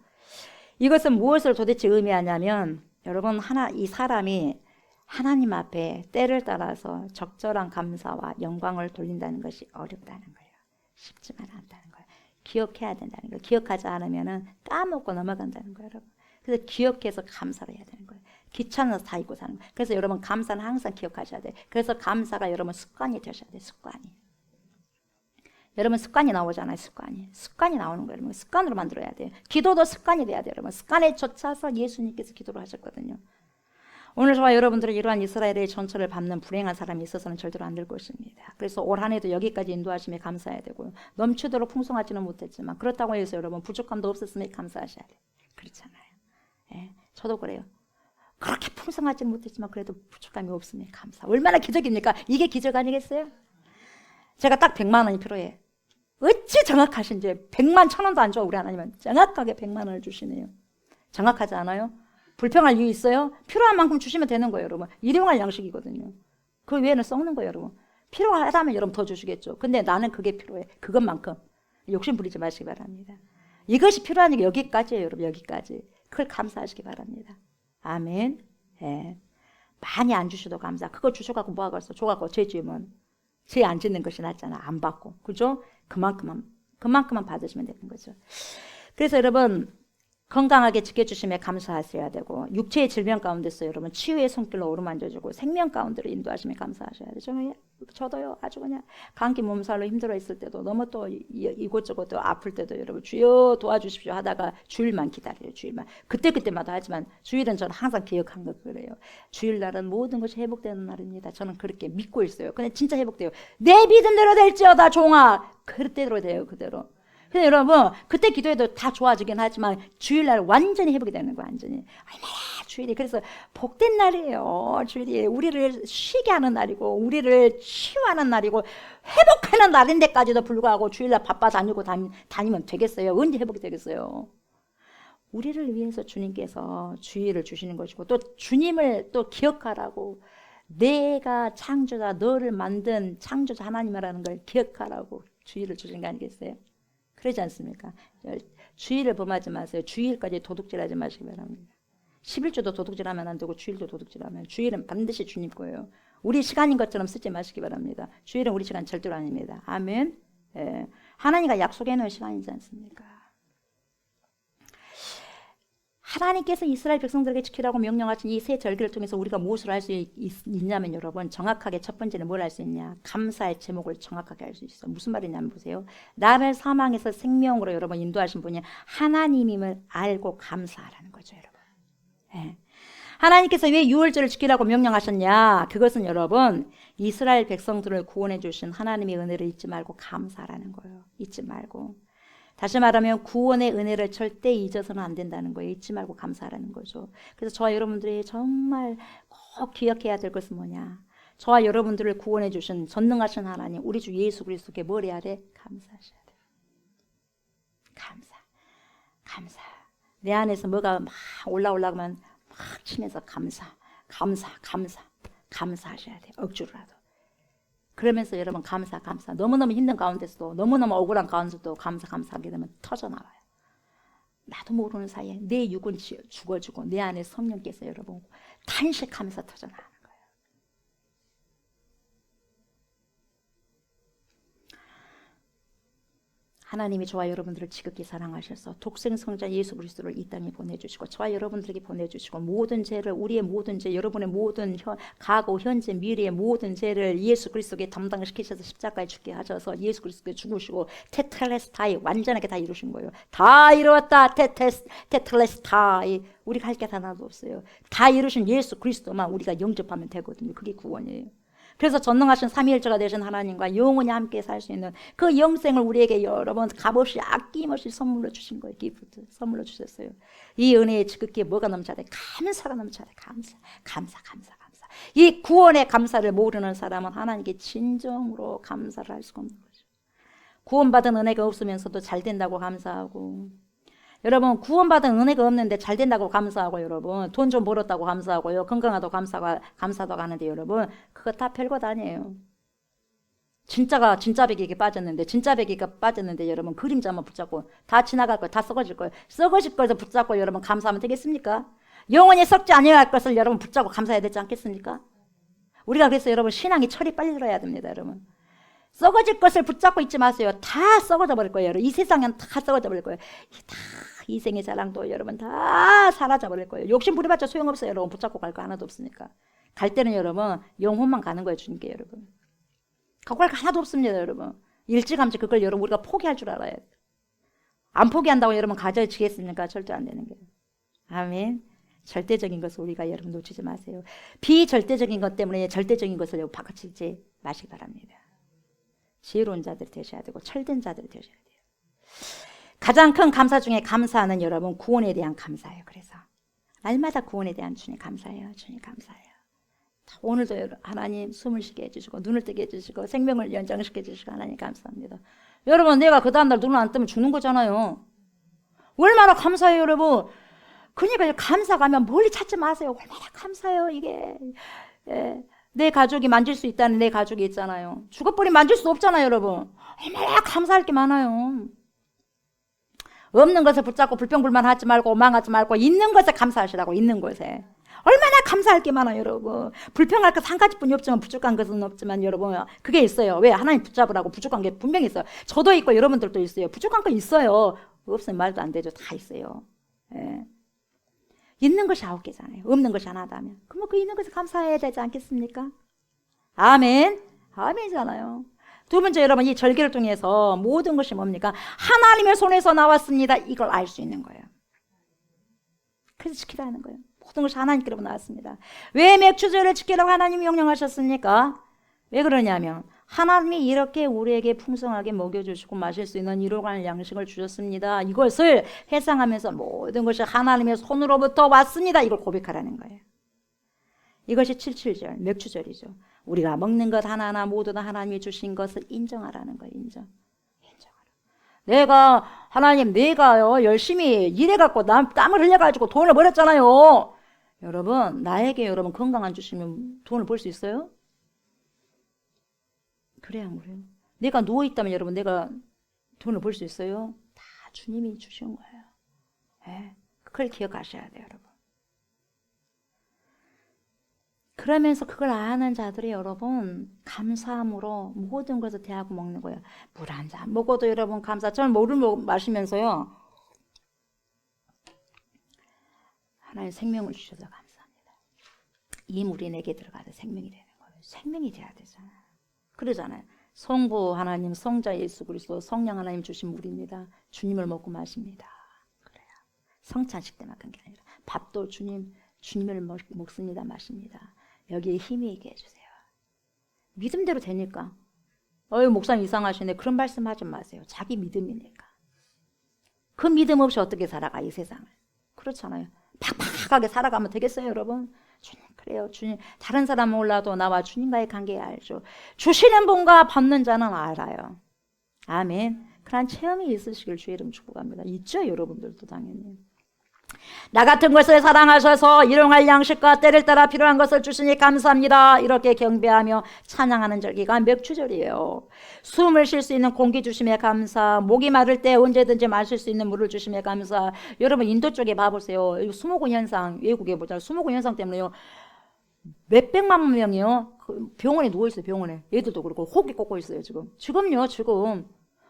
이것은 무엇을 도대체 의미하냐면 여러분 이 사람이 하나님 앞에 때를 따라서 적절한 감사와 영광을 돌린다는 것이 어렵다는 거예요. 쉽지만 않다는 거예요. 기억해야 된다는 거예요. 기억하지 않으면 까먹고 넘어간다는 거예요. 여러분. 그래서 기억해서 감사를 해야 되는 거예요. 귀찮아서 다 잊고 사는 거예요. 그래서 여러분 감사는 항상 기억하셔야 돼요. 그래서 감사가 여러분 습관이 되셔야 돼요. 습관이. 여러분 습관이 나오잖아요. 습관이 나오는 거예요. 여러분 습관으로 만들어야 돼요. 기도도 습관이 돼야 돼요. 여러분 습관에 젖혀서 예수님께서 기도를 하셨거든요. 오늘 저와 여러분들은 이러한 이스라엘의 전철을 밟는 불행한 사람이 있어서는 절대로 안 될 것입니다. 그래서 올 한 해도 여기까지 인도하심에 감사해야 되고요. 넘치도록 풍성하지는 못했지만 그렇다고 해서 여러분 부족함도 없었음에 감사하셔야 돼요. 그렇잖아요. 예, 저도 그래요. 그렇게 풍성하지는 못했지만 그래도 부족함이 없음에 감사. 얼마나 기적입니까? 이게 기적 아니겠어요? 제가 딱 100만 원이 필요해. 어찌 정확하신지 100만 1,000원도 안 줘. 우리 하나님은 정확하게 100만 원을 주시네요. 정확하지 않아요? 불평할 이유 있어요? 필요한 만큼 주시면 되는 거예요, 여러분. 일용할 양식이거든요. 그 외에는 썩는 거예요, 여러분. 필요하다면 여러분 더 주시겠죠. 근데 나는 그게 필요해. 그것만큼. 욕심 부리지 마시기 바랍니다. 이것이 필요하니까 여기까지예요, 여러분. 여기까지. 그걸 감사하시기 바랍니다. 아멘. 예. 많이 안 주셔도 감사. 그거 주셔갖고 뭐 하겠어? 줘갖고 죄 지으면 죄 안 짓는 것이 낫잖아. 안 받고. 그죠? 그만큼만 받으시면 되는 거죠. 그래서 여러분, 건강하게 지켜주심에 감사하셔야 되고, 육체의 질병 가운데서 여러분 치유의 손길로 오르만져주고 생명 가운데로 인도하심에 감사하셔야 돼요. 저도요, 아주 그냥 감기 몸살로 힘들어 있을 때도 너무 또 이곳저곳 또 아플 때도 여러분 주여 도와주십시오 하다가 주일만 기다려요. 주일만. 그때마다 하지만 주일은 저는 항상 기억한 거 그래요. 주일날은 모든 것이 회복되는 날입니다. 저는 그렇게 믿고 있어요. 근데 진짜 회복돼요. 내 믿음대로 될지어다 종아. 그때대로 돼요. 그대로. 근데 여러분 그때 기도해도 다 좋아지긴 하지만 주일날 완전히 회복이 되는 거야. 완전히. 얼마나 주일이 그래서 복된 날이에요. 주일이 우리를 쉬게 하는 날이고 우리를 치유하는 날이고 회복하는 날인데까지도 불구하고 주일날 바빠 다니면 되겠어요. 언제 회복이 되겠어요. 우리를 위해서 주님께서 주일을 주시는 것이고 또 주님을 또 기억하라고 내가 창조자 너를 만든 창조자 하나님이라는 걸 기억하라고 주일을 주신 거 아니겠어요? 그러지 않습니까? 주일을 범하지 마세요. 주일까지 도둑질하지 마시기 바랍니다. 11주도 도둑질하면 안 되고 주일도 도둑질하면 주일은 반드시 주님 거예요. 우리 시간인 것처럼 쓰지 마시기 바랍니다. 주일은 우리 시간 절대로 아닙니다. 아멘. 예. 하나님과 약속해 놓은 시간이지 않습니까? 하나님께서 이스라엘 백성들에게 지키라고 명령하신 이 세 절기를 통해서 우리가 무엇을 할 수 있냐면 여러분 정확하게 첫 번째는 뭘 할 수 있냐 감사의 제목을 정확하게 할 수 있어. 무슨 말이냐면 보세요. 나를 사망에서 생명으로 여러분 인도하신 분이 하나님임을 알고 감사하라는 거죠. 여러분. 네. 하나님께서 왜 유월절을 지키라고 명령하셨냐. 그것은 여러분 이스라엘 백성들을 구원해 주신 하나님의 은혜를 잊지 말고 감사하라는 거예요. 잊지 말고. 다시 말하면 구원의 은혜를 절대 잊어서는 안 된다는 거예요. 잊지 말고 감사하라는 거죠. 그래서 저와 여러분들이 정말 꼭 기억해야 될 것은 뭐냐. 저와 여러분들을 구원해 주신 전능하신 하나님 우리 주 예수 그리스도께 뭘 해야 돼? 감사하셔야 돼요. 감사. 내 안에서 뭐가 막 올라오려면 막 치면서 감사하셔야 돼요. 억지로라도. 그러면서 여러분 감사 너무너무 힘든 가운데서도 너무너무 억울한 가운데서도 감사하게 되면 터져나와요. 나도 모르는 사이에 내 육은 죽어지고 내 안에 성령께서 여러분 탄식하면서 터져나가는 거예요. 하나님이 저와 여러분들을 지극히 사랑하셔서 독생성자 예수 그리스도를 이 땅에 보내주시고 저와 여러분들에게 보내주시고 모든 죄를 우리의 모든 죄 여러분의 모든 과거 현재 미래의 모든 죄를 예수 그리스도께 담당시키셔서 십자가에 죽게 하셔서 예수 그리스도께 죽으시고 테텔레스타이 완전하게 다 이루신 거예요. 다 이루었다. 테텔레스타이 우리가 할 게 하나도 없어요. 다 이루신 예수 그리스도만 우리가 영접하면 되거든요. 그게 구원이에요. 그래서 전능하신 삼위일체가 되신 하나님과 영원히 함께 살 수 있는 그 영생을 우리에게 여러분 값없이 아낌없이 선물로 주신 거예요. 기프트 선물로 주셨어요. 이 은혜에 지극히 뭐가 넘쳐야 돼? 감사가 넘쳐야 돼. 감사. 이 구원의 감사를 모르는 사람은 하나님께 진정으로 감사를 할 수가 없는 거죠. 구원받은 은혜가 없으면서도 잘 된다고 감사하고 여러분 구원받은 은혜가 없는데 잘 된다고 감사하고 여러분 돈 좀 벌었다고 감사하고요. 건강하다고 감사도 하는데 여러분 그거 다 별것 아니에요. 진짜 배기가 빠졌는데 여러분 그림자만 붙잡고 다 지나갈 거예요. 다 썩어질 거예요. 썩어질 것을 붙잡고 여러분 감사하면 되겠습니까? 영원히 썩지 아니할 것을 여러분 붙잡고 감사해야 되지 않겠습니까? 우리가 그래서 여러분 신앙이 철이 빨리 들어야 됩니다. 여러분 썩어질 것을 붙잡고 있지 마세요. 다 썩어져 버릴 거예요. 여러분. 이 세상은 다 썩어져 버릴 거예요. 다 이생의 자랑도 여러분 다 사라져 버릴 거예요. 욕심 부려봤자 소용없어요. 여러분 붙잡고 갈 거 하나도 없으니까. 갈 때는 여러분 영혼만 가는 거예요. 주님께 여러분. 갖고 갈 거 하나도 없습니다. 여러분. 일찌감치 그걸 여러분 우리가 포기할 줄 알아야 돼요. 안 포기한다고 여러분 가져지겠습니까? 절대 안 되는 거예요. 아멘. 절대적인 것을 우리가 여러분 놓치지 마세요. 비절대적인 것 때문에 절대적인 것을 여러분 바꿔치지 마시기 바랍니다. 지혜로운 자들이 되셔야 되고 철든 자들이 되셔야 돼요. 가장 큰 감사 중에 감사하는 여러분 구원에 대한 감사예요. 그래서 날마다 구원에 대한 주님 감사해요. 주님 감사해요. 오늘도 하나님 숨을 쉬게 해주시고 눈을 뜨게 해주시고 생명을 연장시켜 주시고 하나님 감사합니다. 여러분 내가 그 다음날 눈을 안 뜨면 죽는 거잖아요. 얼마나 감사해요 여러분. 그러니까 감사가면 멀리 찾지 마세요. 얼마나 감사해요 이게. 예. 내 가족이 만질 수 있다는 내 가족이 있잖아요. 죽어버리면 만질 수 없잖아요 여러분. 얼마나 감사할 게 많아요. 없는 것을 붙잡고 불평불만하지 말고 오망하지 말고 있는 것에 감사하시라고. 있는 것에 얼마나 감사할 게 많아요 여러분. 불평할 것 한 가지뿐이 없지만 부족한 것은 없지만 여러분 그게 있어요. 왜? 하나님 붙잡으라고. 부족한 게 분명히 있어요. 저도 있고 여러분들도 있어요. 부족한 거 있어요. 없으면 말도 안 되죠. 다 있어요. 예. 있는 것이 9개잖아요. 없는 것이 하나다 하면 그러면 그 있는 것에 감사해야 되지 않겠습니까? 아멘. 아멘이잖아요. 두 번째 여러분 이 절기를 통해서 모든 것이 뭡니까? 하나님의 손에서 나왔습니다. 이걸 알 수 있는 거예요. 그래서 지키라는 거예요. 모든 것이 하나님께로부터 나왔습니다. 왜 맥주절을 지키라고 하나님이 명령하셨습니까? 왜 그러냐면 하나님이 이렇게 우리에게 풍성하게 먹여주시고 마실 수 있는 이로관한 양식을 주셨습니다. 이것을 회상하면서 모든 것이 하나님의 손으로부터 왔습니다. 이걸 고백하라는 거예요. 이것이 77절 맥주절이죠. 우리가 먹는 것 하나하나 모두 다 하나님이 주신 것을 인정하라는 거예요. 인정하라. 내가 하나님 내가요 열심히 일해갖고 땀을 흘려가지고 돈을 벌었잖아요. 여러분 나에게 여러분 건강 안 주시면 돈을 벌 수 있어요? 그래야 안 그래요? 내가 누워있다면 여러분 내가 돈을 벌 수 있어요? 다 주님이 주신 거예요. 네. 그걸 기억하셔야 돼요 여러분. 그러면서 그걸 아는 자들이 여러분 감사함으로 모든 것을 대하고 먹는 거예요. 물 한 잔 먹어도 여러분 감사. 저는 물을 마시면서요 하나님 생명을 주셔서 감사합니다. 이 물이 내게 들어가서 생명이 되는 거예요. 생명이 돼야 되잖아요. 그러잖아요. 성부 하나님, 성자 예수 그리스도, 성령 하나님 주신 물입니다. 주님을 먹고 마십니다. 그래요. 성찬식 때만 그런 게 아니라 밥도 주님을 먹습니다. 마십니다. 여기에 힘이 있게 해주세요. 믿음대로 되니까. 목사님 이상하시네. 그런 말씀하지 마세요. 자기 믿음이니까. 그 믿음 없이 어떻게 살아가 이 세상을. 그렇잖아요. 팍팍하게 살아가면 되겠어요 여러분? 주님 그래요. 주님 다른 사람은 몰라도 나와 주님과의 관계 알죠. 주시는 분과 받는 자는 알아요. 아멘. 그런 체험이 있으시길 주의 이름 축복합니다. 있죠 여러분들도 당연히. 나 같은 것을 사랑하셔서 일용할 양식과 때를 따라 필요한 것을 주시니 감사합니다. 이렇게 경배하며 찬양하는 절기가 맥주절이에요. 숨을 쉴 수 있는 공기 주심에 감사, 목이 마를 때 언제든지 마실 수 있는 물을 주심에 감사. 여러분 인도 쪽에 봐보세요. 수모군 현상 외국에 보자. 수모군 현상 때문에요. 몇백만 명이요 병원에 누워있어요. 병원에. 얘들도 그렇고 호흡기 꽂고 있어요. 지금요.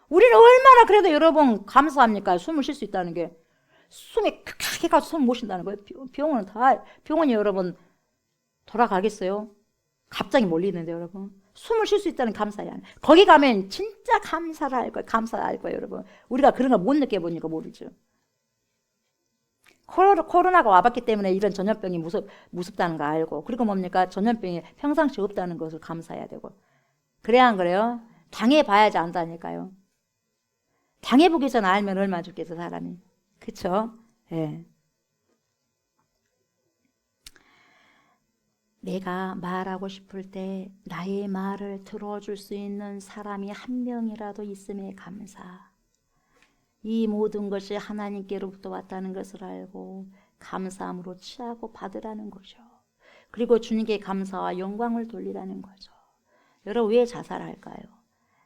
우리는 얼마나 그래도 여러분 감사합니까? 숨을 쉴 수 있다는 게. 숨이 칵칵 해가지고 숨 못 쉰다는 거예요. 병원이 여러분 돌아가겠어요? 갑자기 몰리는데 여러분. 숨을 쉴 수 있다는 감사야. 거기 가면 진짜 감사를 할 거예요. 감사할 거예요 여러분. 우리가 그런 거 못 느껴보니까 모르죠. 코로나가 와봤기 때문에 이런 전염병이 무섭다는 거 알고, 그리고 뭡니까? 전염병이 평상시 없다는 것을 감사해야 되고. 그래야 안 그래요? 당해봐야지 안다니까요. 당해보기 전에 알면 얼마나 좋겠어 사람이. 그쵸? 예. 내가 말하고 싶을 때 나의 말을 들어줄 수 있는 사람이 한 명이라도 있음에 감사. 이 모든 것이 하나님께로부터 왔다는 것을 알고 감사함으로 취하고 받으라는 거죠. 그리고 주님께 감사와 영광을 돌리라는 거죠. 여러분 왜 자살할까요?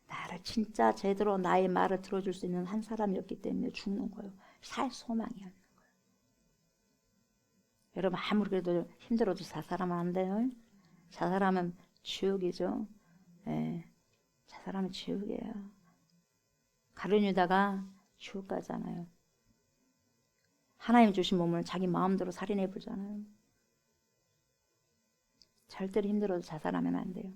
나를 진짜 제대로 나의 말을 들어줄 수 있는 한 사람이었기 때문에 죽는 거예요. 살 소망이 없는 거예요. 여러분 아무리 그래도 힘들어도 자살하면 안 돼요. 자살하면 지옥이죠. 예, 자살하면 지옥이에요. 가룟 유다가 지옥 가잖아요. 하나님 주신 몸을 자기 마음대로 살인해 보잖아요. 절대로 힘들어도 자살하면 안 돼요.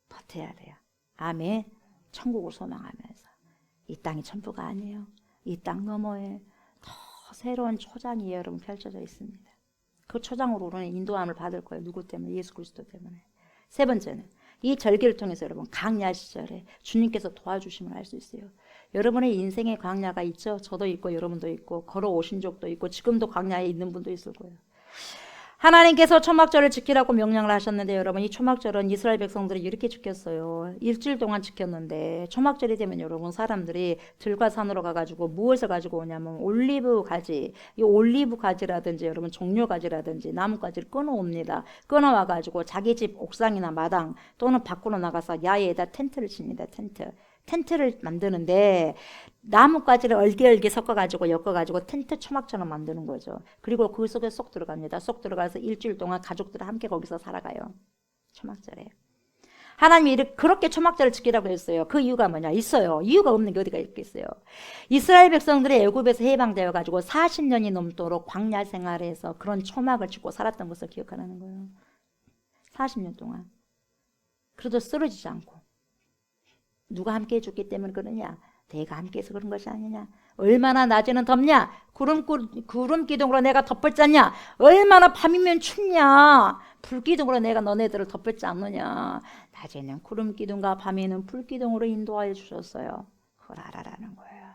버텨야 돼요. 아멘. 천국을 소망하면서. 이 땅이 전부가 아니에요. 이 땅 너머에 더 새로운 초장이 여러분 펼쳐져 있습니다. 그 초장으로 우리는 인도함을 받을 거예요. 누구 때문에? 예수 그리스도 때문에. 세 번째는 이 절기를 통해서 여러분 광야 시절에 주님께서 도와주심을 알 수 있어요. 여러분의 인생에 광야가 있죠. 저도 있고 여러분도 있고 걸어오신 적도 있고 지금도 광야에 있는 분도 있을 거예요. 하나님께서 초막절을 지키라고 명령을 하셨는데 여러분 이 초막절은 이스라엘 백성들이 이렇게 지켰어요. 일주일 동안 지켰는데 초막절이 되면 여러분 사람들이 들과 산으로 가가지고 무엇을 가지고 오냐면 올리브 가지, 이 올리브 가지라든지 여러분 종려 가지라든지 나무 가지를 끊어옵니다. 끊어와가지고 자기 집 옥상이나 마당 또는 밖으로 나가서 야외에다 텐트를 칩니다. 텐트를 만드는데 나뭇가지를 얼개얼개 섞어가지고 엮어가지고 텐트 초막처럼 만드는 거죠. 그리고 그 속에 쏙 들어갑니다. 쏙 들어가서 일주일 동안 가족들이 함께 거기서 살아가요. 초막절에. 하나님이 그렇게 초막절을 지키라고 했어요. 그 이유가 뭐냐? 있어요. 이유가 없는 게 어디가 있겠어요. 이스라엘 백성들이 애굽에서 해방되어 가지고 40년이 넘도록 광야 생활에서 그런 초막을 짓고 살았던 것을 기억하라는 거예요. 40년 동안. 그래도 쓰러지지 않고. 누가 함께 해줬기 때문에 그러냐? 내가 함께 해서 그런 것이 아니냐? 얼마나 낮에는 덥냐? 구름 기둥으로 내가 덮을 짰냐? 얼마나 밤이면 춥냐? 불 기둥으로 내가 너네들을 덮을 지 않느냐? 낮에는 구름 기둥과 밤에는 불 기둥으로 인도하여 주셨어요. 그걸 알아라는 거예요.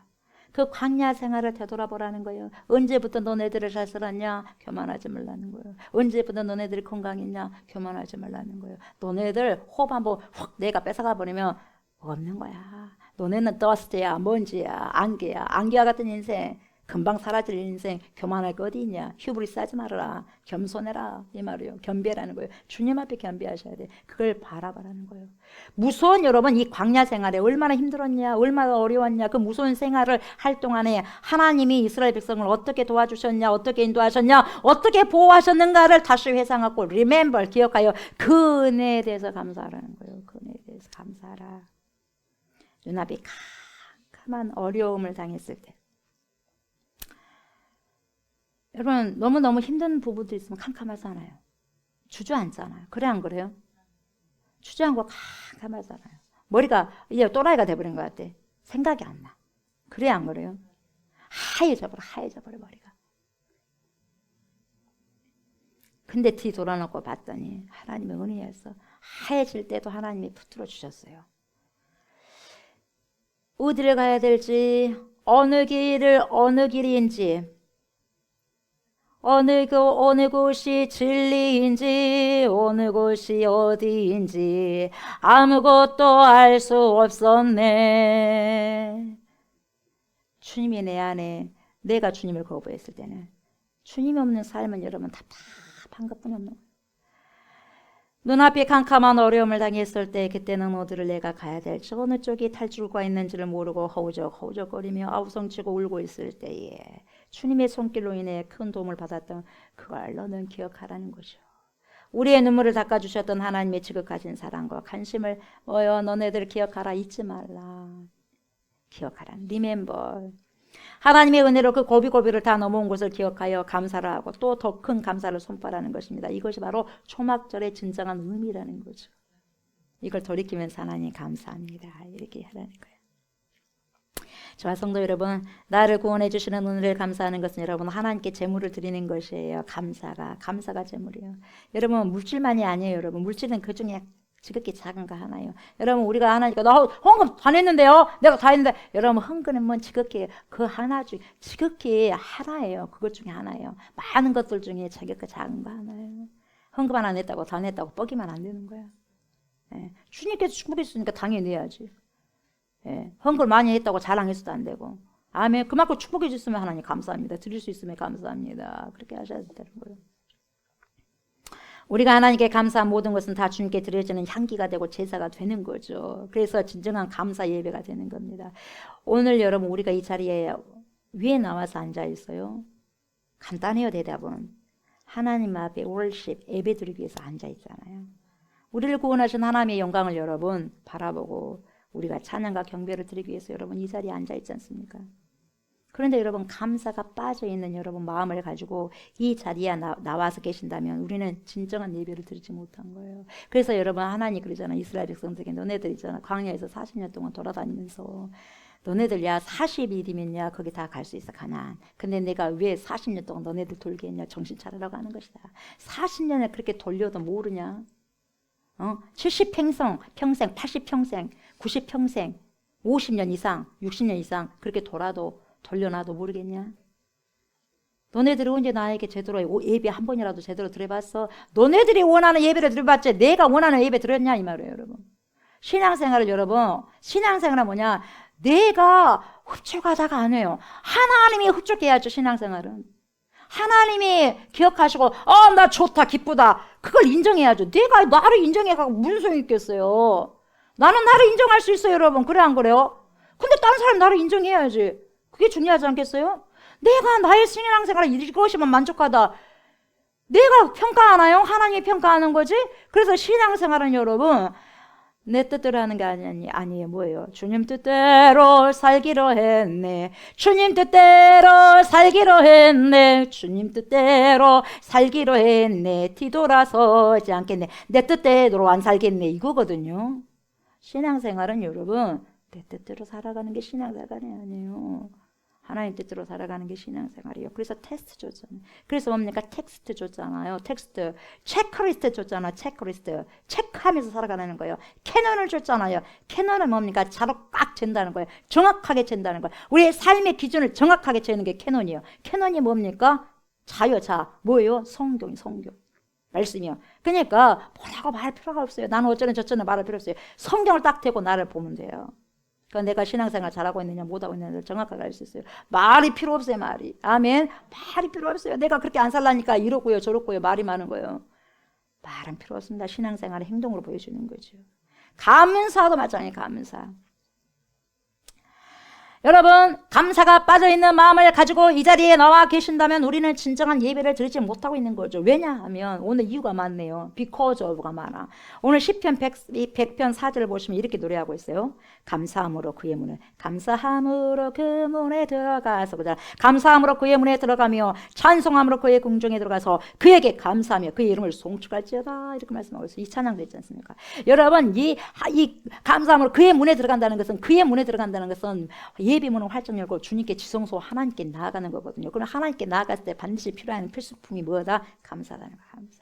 그 광야 생활을 되돌아보라는 거예요. 언제부터 너네들을 잘 살았냐? 교만하지 말라는 거예요. 언제부터 너네들이 건강했냐? 교만하지 말라는 거예요. 너네들 호흡 한번 훅 내가 뺏어가 버리면 없는 거야. 너네는 더스트야, 먼지야, 안개야. 안개와 같은 인생, 금방 사라질 인생, 교만할 거 어디 있냐? 휴브리스 하지 말아라. 겸손해라. 이 말이에요. 겸비라는 거예요. 주님 앞에 겸비하셔야 돼. 그걸 바라보라는 거예요. 무서운 여러분, 이 광야 생활에 얼마나 힘들었냐? 얼마나 어려웠냐? 그 무서운 생활을 할 동안에 하나님이 이스라엘 백성을 어떻게 도와주셨냐? 어떻게 인도하셨냐? 어떻게 보호하셨는가를 다시 회상하고 remember, 기억하여 그 은혜에 대해서 감사하라는 거예요. 그 은혜에 대해서 감사하라. 눈앞이 캄캄한 어려움을 당했을 때 여러분 너무너무 힘든 부분도 있으면 캄캄하잖아요. 주저앉잖아요. 그래 안 그래요? 주저앉고 캄캄하잖아요. 머리가 이제 또라이가 돼버린 것 같아. 생각이 안 나. 그래 안 그래요? 하얘져버려 머리가. 근데 뒤 돌아놓고 봤더니 하나님의 은혜였어. 하얘질 때도 하나님이 붙들어 주셨어요. 어디를 가야 될지, 어느 길인지, 어느 곳이 진리인지, 어느 곳이 어디인지, 아무것도 알 수 없었네. 주님이 내 안에, 내가 주님을 거부했을 때는, 주님이 없는 삶은 여러분 답답한 것뿐이 없는 거예요. 눈앞에 캄캄한 어려움을 당했을 때 그때는 어디를 내가 가야 될지 어느 쪽이 탈출구가 있는지를 모르고 허우적거리며 아우성치고 울고 있을 때에 주님의 손길로 인해 큰 도움을 받았던 그걸 너는 기억하라는 거죠. 우리의 눈물을 닦아주셨던 하나님의 지극하신 사랑과 관심을 너네들 기억하라. 잊지 말라. 기억하라. Remember. 하나님의 은혜로 그 고비고비를 다 넘어온 것을 기억하여 감사를 하고 또 더 큰 감사를 손발하는 것입니다. 이것이 바로 초막절의 진정한 의미라는 거죠. 이걸 돌이키면서 하나님 감사합니다. 이렇게 하라는 거예요. 저와 성도 여러분, 나를 구원해 주시는 은혜를 감사하는 것은 여러분 하나님께 제물을 드리는 것이에요. 감사가 제물이에요. 여러분 물질만이 아니에요. 여러분 물질은 그 중에 지극히 작은 거 하나요. 여러분 우리가 하나니까 나 헌금 다 냈는데요. 내가 다 했는데 여러분 헌금은 뭐 지극히 그 하나 중 지극히 하나예요. 그것 중에 하나예요. 많은 것들 중에 지극히 작은 거 하나예요. 헌금 하나 냈다고 다 냈다고 뻐기만 안 되는 거야. 예. 주님께서 축복했으니까 당연히 내야지. 예. 헌금을 많이 했다고 자랑해서도 안 되고. 아멘. 그만큼 축복해 주셨으면 하나님 감사합니다. 드릴 수 있으면 감사합니다. 그렇게 하셔야 되는 거예요. 우리가 하나님께 감사한 모든 것은 다 주님께 드려지는 향기가 되고 제사가 되는 거죠. 그래서 진정한 감사 예배가 되는 겁니다. 오늘 여러분 우리가 이 자리에 왜 나와서 앉아 있어요? 간단해요. 대답은. 하나님 앞에 월십 예배 드리기 위해서 앉아 있잖아요. 우리를 구원하신 하나님의 영광을 여러분 바라보고 우리가 찬양과 경배를 드리기 위해서 여러분 이 자리에 앉아 있지 않습니까? 그런데 여러분 감사가 빠져있는 여러분 마음을 가지고 이 자리에 나와서 계신다면 우리는 진정한 예배를 드리지 못한 거예요. 그래서 여러분 하나님 그러잖아. 이스라엘 백성들에게 너네들 있잖아. 광야에서 40년 동안 돌아다니면서 너네들 야 40일이면 야 거기 다 갈 수 있어 가나안. 근데 내가 왜 40년 동안 너네들 돌게 했냐. 정신 차리라고 하는 것이다. 40년을 그렇게 돌려도 모르냐. 70평생, 80평생, 90평생, 50년 이상, 60년 이상 그렇게 돌려놔도 모르겠냐? 너네들이 언제 나에게 제대로 예배 한 번이라도 제대로 드려봤어? 너네들이 원하는 예배를 드려봤지 내가 원하는 예배 드렸냐 이 말이에요 여러분. 신앙생활을 여러분 신앙생활은 뭐냐 내가 흡족하다가 안 해요. 하나님이 흡족해야죠 신앙생활은. 하나님이 기억하시고 나 좋다 기쁘다 그걸 인정해야죠. 내가 나를 인정해가고 무슨 소용이 있겠어요. 나는 나를 인정할 수 있어요 여러분. 그래 안 그래요? 근데 다른 사람이 나를 인정해야지. 그게 중요하지 않겠어요? 내가 나의 신앙생활을 이것이면 만족하다. 내가 평가하나요? 하나님이 평가하는 거지? 그래서 신앙생활은 여러분 내 뜻대로 하는 게 아니에요. 뭐예요? 주님 뜻대로 살기로 했네. 주님 뜻대로 살기로 했네. 주님 뜻대로 살기로 했네. 뒤돌아서지 않겠네. 내 뜻대로 안 살겠네. 이거거든요. 신앙생활은 여러분 내 뜻대로 살아가는 게 신앙생활이 아니에요. 하나님 뜻대로 살아가는 게 신앙생활이에요. 그래서 테스트 줬잖아요. 그래서 뭡니까? 텍스트 줬잖아요. 텍스트. 체크리스트 줬잖아요. 체크리스트. 체크하면서 살아가는 거예요. 캐논을 줬잖아요. 캐논은 뭡니까? 자로 꽉 잰다는 거예요. 정확하게 잰다는 거예요. 우리의 삶의 기준을 정확하게 재는 게 캐논이에요. 캐논이 뭡니까? 자요, 자. 뭐예요? 성경. 말씀이요. 그러니까 뭐라고 말할 필요가 없어요. 나는 어쩌는 저쩌는 말할 필요 없어요. 성경을 딱 대고 나를 보면 돼요. 그러니까 내가 신앙생활 잘하고 있느냐 못하고 있느냐를 정확하게 알 수 있어요. 말이 필요 없어요. 말이. 아멘. 말이 필요 없어요. 내가 그렇게 안 살라니까 이렇고요 저렇고요 말이 많은 거예요. 말은 필요 없습니다. 신앙생활의 행동으로 보여주는 거죠. 감사도 마찬가지예요. 감사. 여러분 감사가 빠져있는 마음을 가지고 이 자리에 나와 계신다면 우리는 진정한 예배를 드리지 못하고 있는 거죠. 왜냐하면 오늘 이유가 많네요. because of가 많아. 오늘 시편 100편 4절을 보시면 이렇게 노래하고 있어요. 감사함으로 그의 문에 감사함으로 그 문에 들어가서 그죠? 감사함으로 그의 문에 들어가며 찬송함으로 그의 궁정에 들어가서 그에게 감사하며 그의 이름을 송축할지어다 이렇게 말씀하고 있어요. 이 찬양도 있지 않습니까? 여러분 이 감사함으로 그의 문에 들어간다는 것은 예비문을 활짝 열고 주님께 지성소 하나님께 나아가는 거거든요. 그럼 하나님께 나아갔을 때 반드시 필요한 필수품이 뭐다? 감사라는 거야. 감사.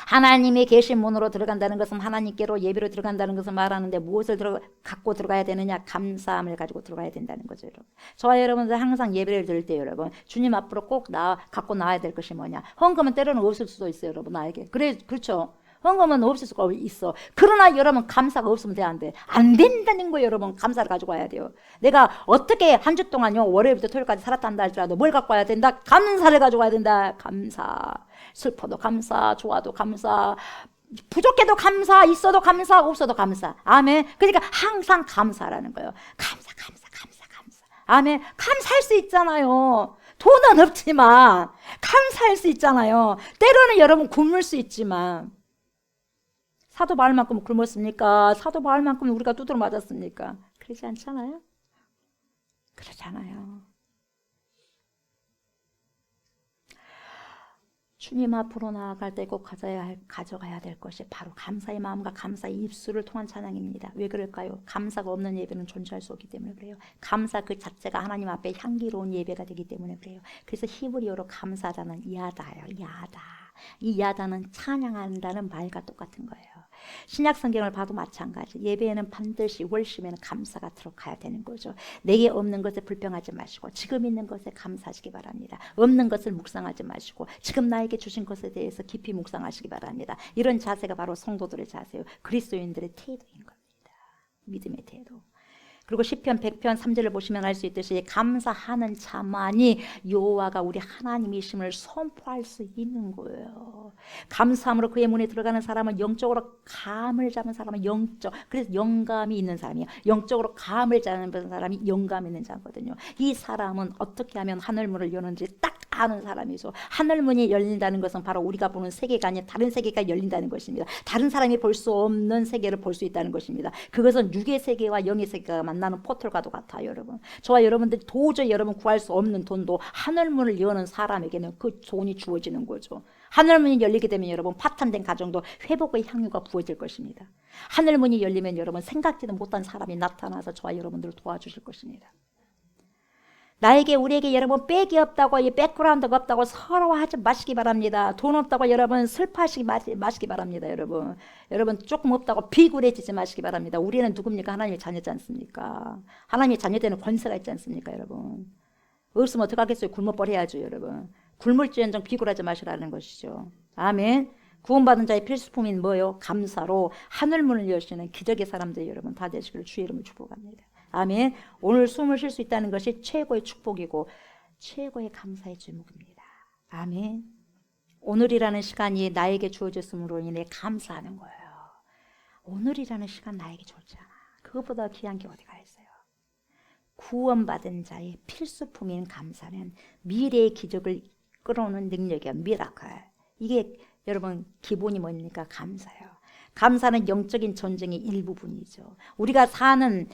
하나님이 계신 문으로 들어간다는 것은 하나님께로 예배로 들어간다는 것을 말하는데 무엇을 갖고 들어가야 되느냐? 감사함을 가지고 들어가야 된다는 거죠. 여러분. 저와 여러분들 항상 예배를 드릴 때 여러분 주님 앞으로 꼭 갖고 나와야 될 것이 뭐냐? 헌금은 때로는 없을 수도 있어요. 여러분 나에게. 그렇죠. 헌금은 없을 수가 있어. 그러나 여러분 감사가 없으면 돼, 안 돼? 안 된다는 거예요. 여러분 감사를 가지고 와야 돼요. 내가 어떻게 한 주 동안요 월요일부터 토요일까지 살았다 한다 할지라도 뭘 갖고 와야 된다? 감사를 가지고 와야 된다. 감사. 슬퍼도 감사, 좋아도 감사, 부족해도 감사, 있어도 감사, 없어도 감사. 아멘. 그러니까 항상 감사라는 거예요. 감사. 아멘. 감사할 수 있잖아요. 돈은 없지만 감사할 수 있잖아요. 때로는 여러분 굶을 수 있지만 사도 바울만큼 굶었습니까? 사도 바울만큼 우리가 두드러 맞았습니까? 그러지 않잖아요? 그러잖아요. 주님 앞으로 나아갈 때 꼭 가져가야 될 것이 바로 감사의 마음과 감사의 입술을 통한 찬양입니다. 왜 그럴까요? 감사가 없는 예배는 존재할 수 없기 때문에 그래요. 감사 그 자체가 하나님 앞에 향기로운 예배가 되기 때문에 그래요. 그래서 히브리어로 감사자는 야다예요. 야다. 이 야다는 찬양한다는 말과 똑같은 거예요. 신약 성경을 봐도 마찬가지. 예배에는 반드시 월심에는 감사가 들어가야 되는 거죠. 내게 없는 것에 불평하지 마시고 지금 있는 것에 감사하시기 바랍니다. 없는 것을 묵상하지 마시고 지금 나에게 주신 것에 대해서 깊이 묵상하시기 바랍니다. 이런 자세가 바로 성도들의 자세예요. 그리스도인들의 태도인 겁니다. 믿음의 태도. 그리고 시편 100편 3절을 보시면 알 수 있듯이 감사하는 자만이 여호와가 우리 하나님이심을 선포할 수 있는 거예요. 감사함으로 그의 문에 들어가는 사람은 영적으로 감을 잡은 사람은 그래서 영감이 있는 사람이에요. 영적으로 감을 잡은 사람이 영감 있는 자거든요. 이 사람은 어떻게 하면 하늘문을 여는지 딱 아는 사람이죠. 하늘문이 열린다는 것은 바로 우리가 보는 세계가 아닌 다른 세계가 열린다는 것입니다. 다른 사람이 볼 수 없는 세계를 볼 수 있다는 것입니다. 그것은 육의 세계와 영의 세계가 만나는 포털과도 같아요. 여러분. 저와 여러분들이 도저히 여러분 구할 수 없는 돈도 하늘문을 여는 사람에게는 그 돈이 주어지는 거죠. 하늘문이 열리게 되면 여러분 파탄된 가정도 회복의 향유가 부어질 것입니다. 하늘문이 열리면 여러분 생각지도 못한 사람이 나타나서 저와 여러분들을 도와주실 것입니다. 우리에게 여러분 백이 없다고 백그라운드가 없다고 서러워하지 마시기 바랍니다. 돈 없다고 여러분 슬퍼하시기 마시기 바랍니다. 여러분 조금 없다고 비굴해지지 마시기 바랍니다. 우리는 누굽니까? 하나님의 자녀지 않습니까? 하나님의 자녀되는 권세가 있지 않습니까? 여러분 없으면 어떡하겠어요? 굶어버려야죠, 여러분. 굶을지언정 비굴하지 마시라는 것이죠. 아멘. 구원받은 자의 필수품인 뭐요? 감사로 하늘문을 여시는 기적의 사람들 여러분 다 되시기를 주의 이름으로 축복합니다. 아멘. 오늘 숨을 쉴 수 있다는 것이 최고의 축복이고 최고의 감사의 제목입니다. 아멘. 오늘이라는 시간이 나에게 주어졌음으로 인해 감사하는 거예요. 오늘이라는 시간 나에게 줬잖아. 그것보다 귀한 게 어디가 있어요? 구원받은 자의 필수품인 감사는 미래의 기적을 끌어오는 능력이야. 미라클. 이게 여러분 기본이 뭡니까? 감사예요. 감사는 영적인 전쟁의 일부분이죠. 우리가 사는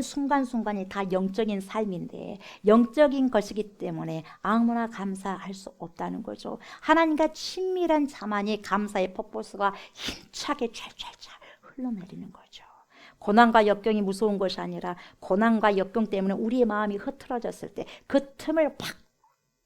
순간순간이 다 영적인 삶인데 영적인 것이기 때문에 아무나 감사할 수 없다는 거죠. 하나님과 친밀한 자만이 감사의 퍼포스가 힘차게 찰찰찰 흘러내리는 거죠. 고난과 역경이 무서운 것이 아니라 고난과 역경 때문에 우리의 마음이 흐트러졌을 때 그 틈을 팍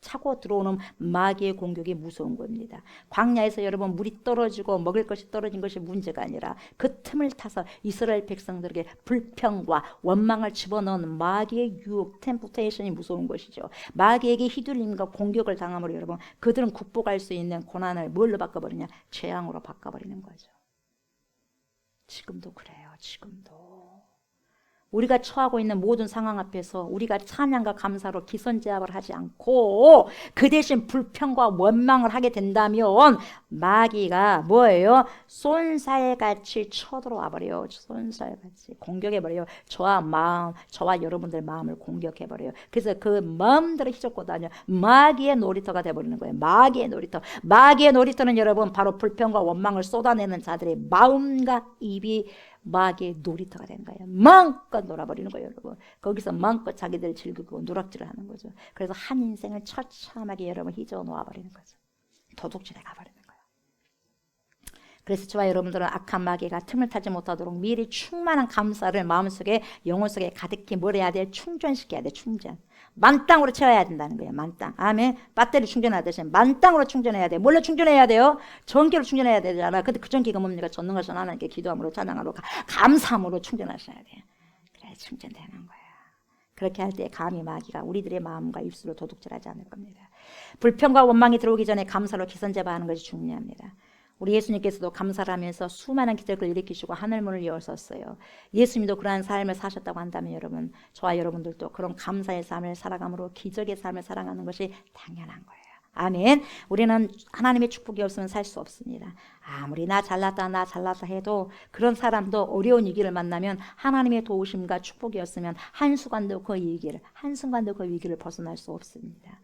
차고 들어오는 마귀의 공격이 무서운 겁니다. 광야에서 여러분 물이 떨어지고 먹을 것이 떨어진 것이 문제가 아니라 그 틈을 타서 이스라엘 백성들에게 불평과 원망을 집어넣은 마귀의 유혹, 템프테이션이 무서운 것이죠. 마귀에게 휘둘림과 공격을 당함으로 여러분 그들은 극복할 수 있는 고난을 뭘로 바꿔버리냐? 재앙으로 바꿔버리는 거죠. 지금도 그래요. 지금도. 우리가 처하고 있는 모든 상황 앞에서 우리가 찬양과 감사로 기선제압을 하지 않고 그 대신 불평과 원망을 하게 된다면 마귀가 뭐예요? 쏜살같이 쳐들어와 버려요. 쏜살같이 공격해버려요. 저와 여러분들 마음을 공격해버려요. 그래서 그 마음대로 휘젓고 다녀 마귀의 놀이터가 돼버리는 거예요. 마귀의 놀이터. 마귀의 놀이터는 여러분 바로 불평과 원망을 쏟아내는 자들의 마음과 입이 마귀의 놀이터가 되는 거예요. 마음껏 놀아버리는 거예요, 여러분. 거기서 마음껏 자기들 즐기고 누락질을 하는 거죠. 그래서 한 인생을 처참하게 여러분 휘저어 놓아버리는 거죠. 도둑질해 가버리는 거예요. 그래서 저와 여러분들은 악한 마귀가 틈을 타지 못하도록 미리 충만한 감사를 마음속에 영혼 속에 가득히 뭘 해야 돼? 충전시켜야 돼. 충전. 만땅으로 채워야 된다는 거예요. 만땅. 아멘. 배터리 충전하듯이 만땅으로 충전해야 돼. 뭘로 충전해야 돼요? 전기로 충전해야 되잖아. 근데 그 전기가 뭡니까? 전능하신 하나님께 기도함으로 찬양함으로 감사함으로 충전하셔야 돼요. 그래 충전되는 거야. 그렇게 할 때 감히 마귀가 우리들의 마음과 입술로 도둑질하지 않을 겁니다. 불평과 원망이 들어오기 전에 감사로 기선제압하는 것이 중요합니다. 우리 예수님께서도 감사를 하면서 수많은 기적을 일으키시고 하늘문을 열었어요. 예수님도 그러한 삶을 사셨다고 한다면 여러분, 저와 여러분들도 그런 감사의 삶을 살아감으로 기적의 삶을 살아가는 것이 당연한 거예요. 아멘. 우리는 하나님의 축복이 없으면 살 수 없습니다. 아무리 나 잘났다 해도 그런 사람도 어려운 위기를 만나면 하나님의 도우심과 축복이 없으면 한순간도 그 위기를 벗어날 수 없습니다.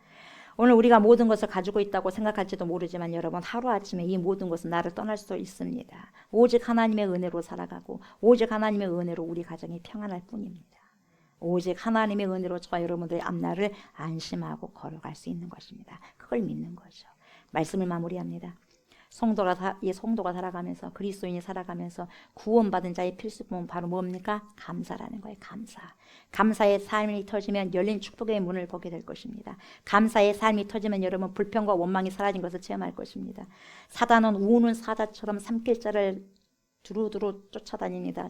오늘 우리가 모든 것을 가지고 있다고 생각할지도 모르지만 여러분 하루아침에 이 모든 것은 나를 떠날 수도 있습니다. 오직 하나님의 은혜로 살아가고 오직 하나님의 은혜로 우리 가정이 평안할 뿐입니다. 오직 하나님의 은혜로 저와 여러분들의 앞날을 안심하고 걸어갈 수 있는 것입니다. 그걸 믿는 거죠. 말씀을 마무리합니다. 성도가 살아가면서 그리스도인이 살아가면서 구원받은 자의 필수품은 바로 뭡니까? 감사라는 거예요. 감사의 삶이 터지면 열린 축복의 문을 보게 될 것입니다. 감사의 삶이 터지면 여러분 불평과 원망이 사라진 것을 체험할 것입니다. 사단은 우는 사자처럼 삼킬자를 두루두루 찾아다닙니다.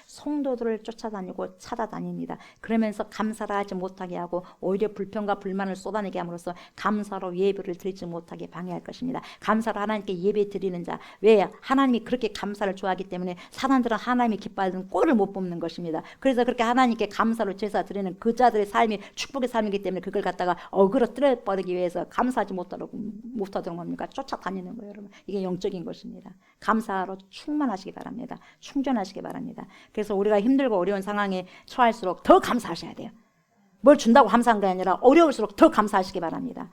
성도들을 쫓아다니고 찾아다닙니다. 그러면서 감사를 하지 못하게 하고 오히려 불평과 불만을 쏟아내게 함으로써 감사로 예배를 드리지 못하게 방해할 것입니다. 감사로 하나님께 예배 드리는 자, 왜? 하나님이 그렇게 감사를 좋아하기 때문에 사람들은 하나님이 기뻐하는 꼴을 못 뽑는 것입니다. 그래서 그렇게 하나님께 감사로 제사 드리는 그 자들의 삶이 축복의 삶이기 때문에 그걸 갖다가 어그로 뜯어버리기 위해서 감사하지 못하도록 뭡니까? 쫓아다니는 거예요, 여러분. 이게 영적인 것입니다. 감사로 충만하시기 바랍니다. 충전하시기 바랍니다. 그래서 우리가 힘들고 어려운 상황에 처할수록 더 감사하셔야 돼요. 뭘 준다고 감사한 게 아니라 어려울수록 더 감사하시기 바랍니다.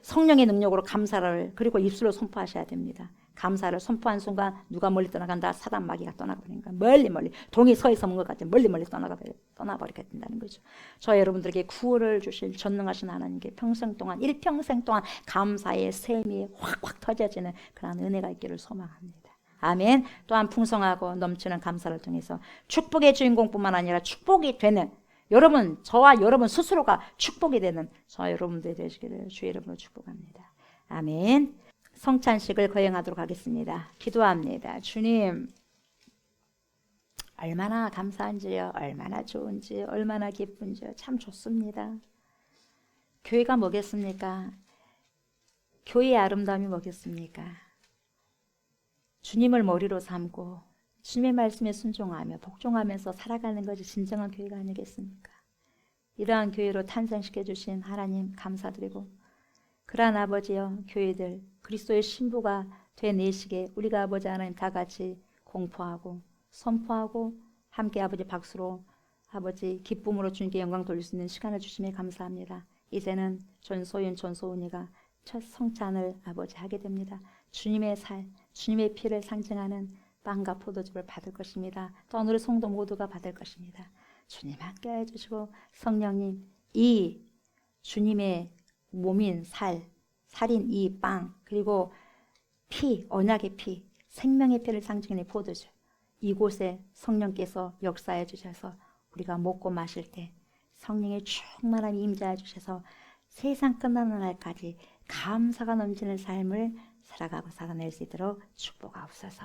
성령의 능력으로 감사를 그리고 입술로 선포하셔야 됩니다. 감사를 선포한 순간 누가 멀리 떠나간다? 사단 마귀가 떠나버리니까 멀리 동이 서에 서는 것 같아 멀리 떠나버리게 된다는 거죠. 저 여러분들에게 구원을 주실 전능하신 하나님께 일평생 동안 감사의 샘이 확확 터져지는 그런 은혜가 있기를 소망합니다. 아멘. 또한 풍성하고 넘치는 감사를 통해서 축복의 주인공뿐만 아니라 축복이 되는 여러분, 저와 여러분 스스로가 축복이 되는 저와 여러분들이 되시기를 주의 이름으로 축복합니다. 아멘. 성찬식을 거행하도록 하겠습니다. 기도합니다. 주님, 얼마나 감사한지요, 얼마나 좋은지, 얼마나 기쁜지요. 참 좋습니다. 교회가 뭐겠습니까? 교회의 아름다움이 뭐겠습니까? 주님을 머리로 삼고 주님의 말씀에 순종하며 복종하면서 살아가는 것이 진정한 교회가 아니겠습니까? 이러한 교회로 탄생시켜 주신 하나님 감사드리고, 그러한 아버지여, 교회들 그리스도의 신부가 되내시게 우리가 아버지 하나님 다 같이 공포하고 선포하고 함께 아버지 박수로 아버지 기쁨으로 주님께 영광 돌릴 수 있는 시간을 주심에 감사합니다. 이제는 전소윤 전소은이가 첫 성찬을 아버지 하게 됩니다. 주님의 살, 주님의 피를 상징하는 빵과 포도즙을 받을 것입니다. 또 오늘 성도 모두가 받을 것입니다. 주님 함께 해주시고, 성령님 이 주님의 몸인 살인 이 빵, 그리고 피, 언약의 피, 생명의 피를 상징하는 포도주, 이곳에 성령께서 역사해 주셔서 우리가 먹고 마실 때 성령의 충만함이 임재해 주셔서 세상 끝나는 날까지 감사가 넘치는 삶을 살아가고 살아낼 수 있도록 축복하옵소서.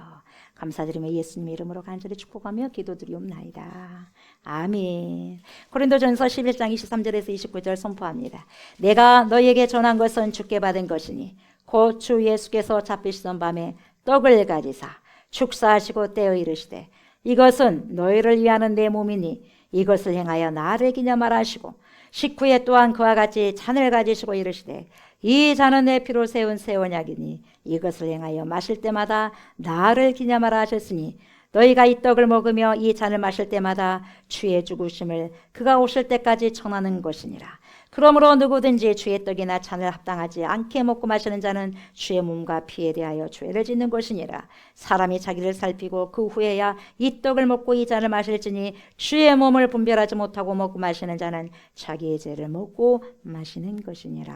감사드리며 예수님의 이름으로 간절히 축복하며 기도드리옵나이다. 아멘. 고린도전서 11장 23절에서 29절 선포합니다. 내가 너희에게 전한 것은 주께 받은 것이니 곧 주 예수께서 잡히시던 밤에 떡을 가지사 축사하시고 떼어 이르시되 이것은 너희를 위하는 내 몸이니 이것을 행하여 나를 기념하라 하시고, 식후에 또한 그와 같이 잔을 가지시고 이르시되 이 잔은 내 피로 세운 새 언약이니 이것을 행하여 마실 때마다 나를 기념하라 하셨으니 너희가 이 떡을 먹으며 이 잔을 마실 때마다 주의 죽으심을 그가 오실 때까지 전하는 것이니라. 그러므로 누구든지 주의 떡이나 잔을 합당하지 않게 먹고 마시는 자는 주의 몸과 피에 대하여 죄를 짓는 것이니라. 사람이 자기를 살피고 그 후에야 이 떡을 먹고 이 잔을 마실지니 주의 몸을 분별하지 못하고 먹고 마시는 자는 자기의 죄를 먹고 마시는 것이니라.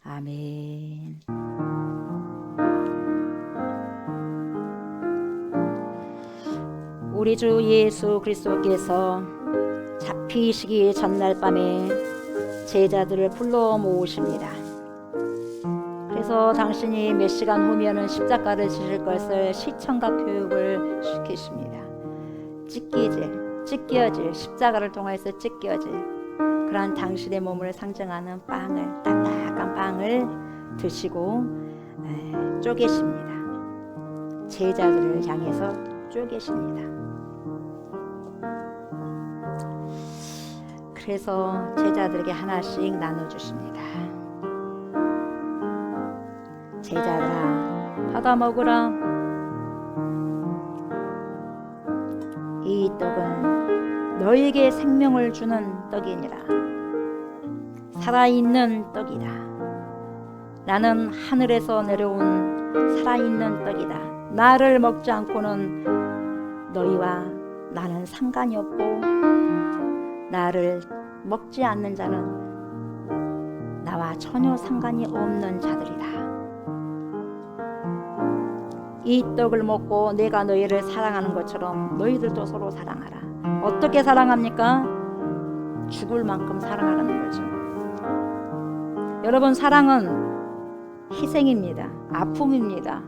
아멘. 우리 주 예수 그리스도께서 잡히시기 전날 밤에 제자들을 불러 모으십니다. 그래서 당신이 몇 시간 후면은 십자가를 지실 것을 시청각 교육을 시키십니다. 찢겨질 십자가를 통해서 찢겨질 그러한 당신의 몸을 상징하는 빵을, 딱딱한 빵을 드시고 쪼개십니다. 제자들을 향해서 쪼개십니다. 그래서 제자들에게 하나씩 나눠주십니다. 제자들아, 받아 먹으라. 이 떡은 너희에게 생명을 주는 떡이니라. 살아있는 떡이다. 나는 하늘에서 내려온 살아있는 떡이다. 나를 먹지 않고는 너희와 나는 상관이 없고, 나를 먹지 않는 자는 나와 전혀 상관이 없는 자들이다. 이 떡을 먹고 내가 너희를 사랑하는 것처럼 너희들도 서로 사랑하라. 어떻게 사랑합니까? 죽을 만큼 사랑하라는 거죠. 여러분, 사랑은 희생입니다. 아픔입니다.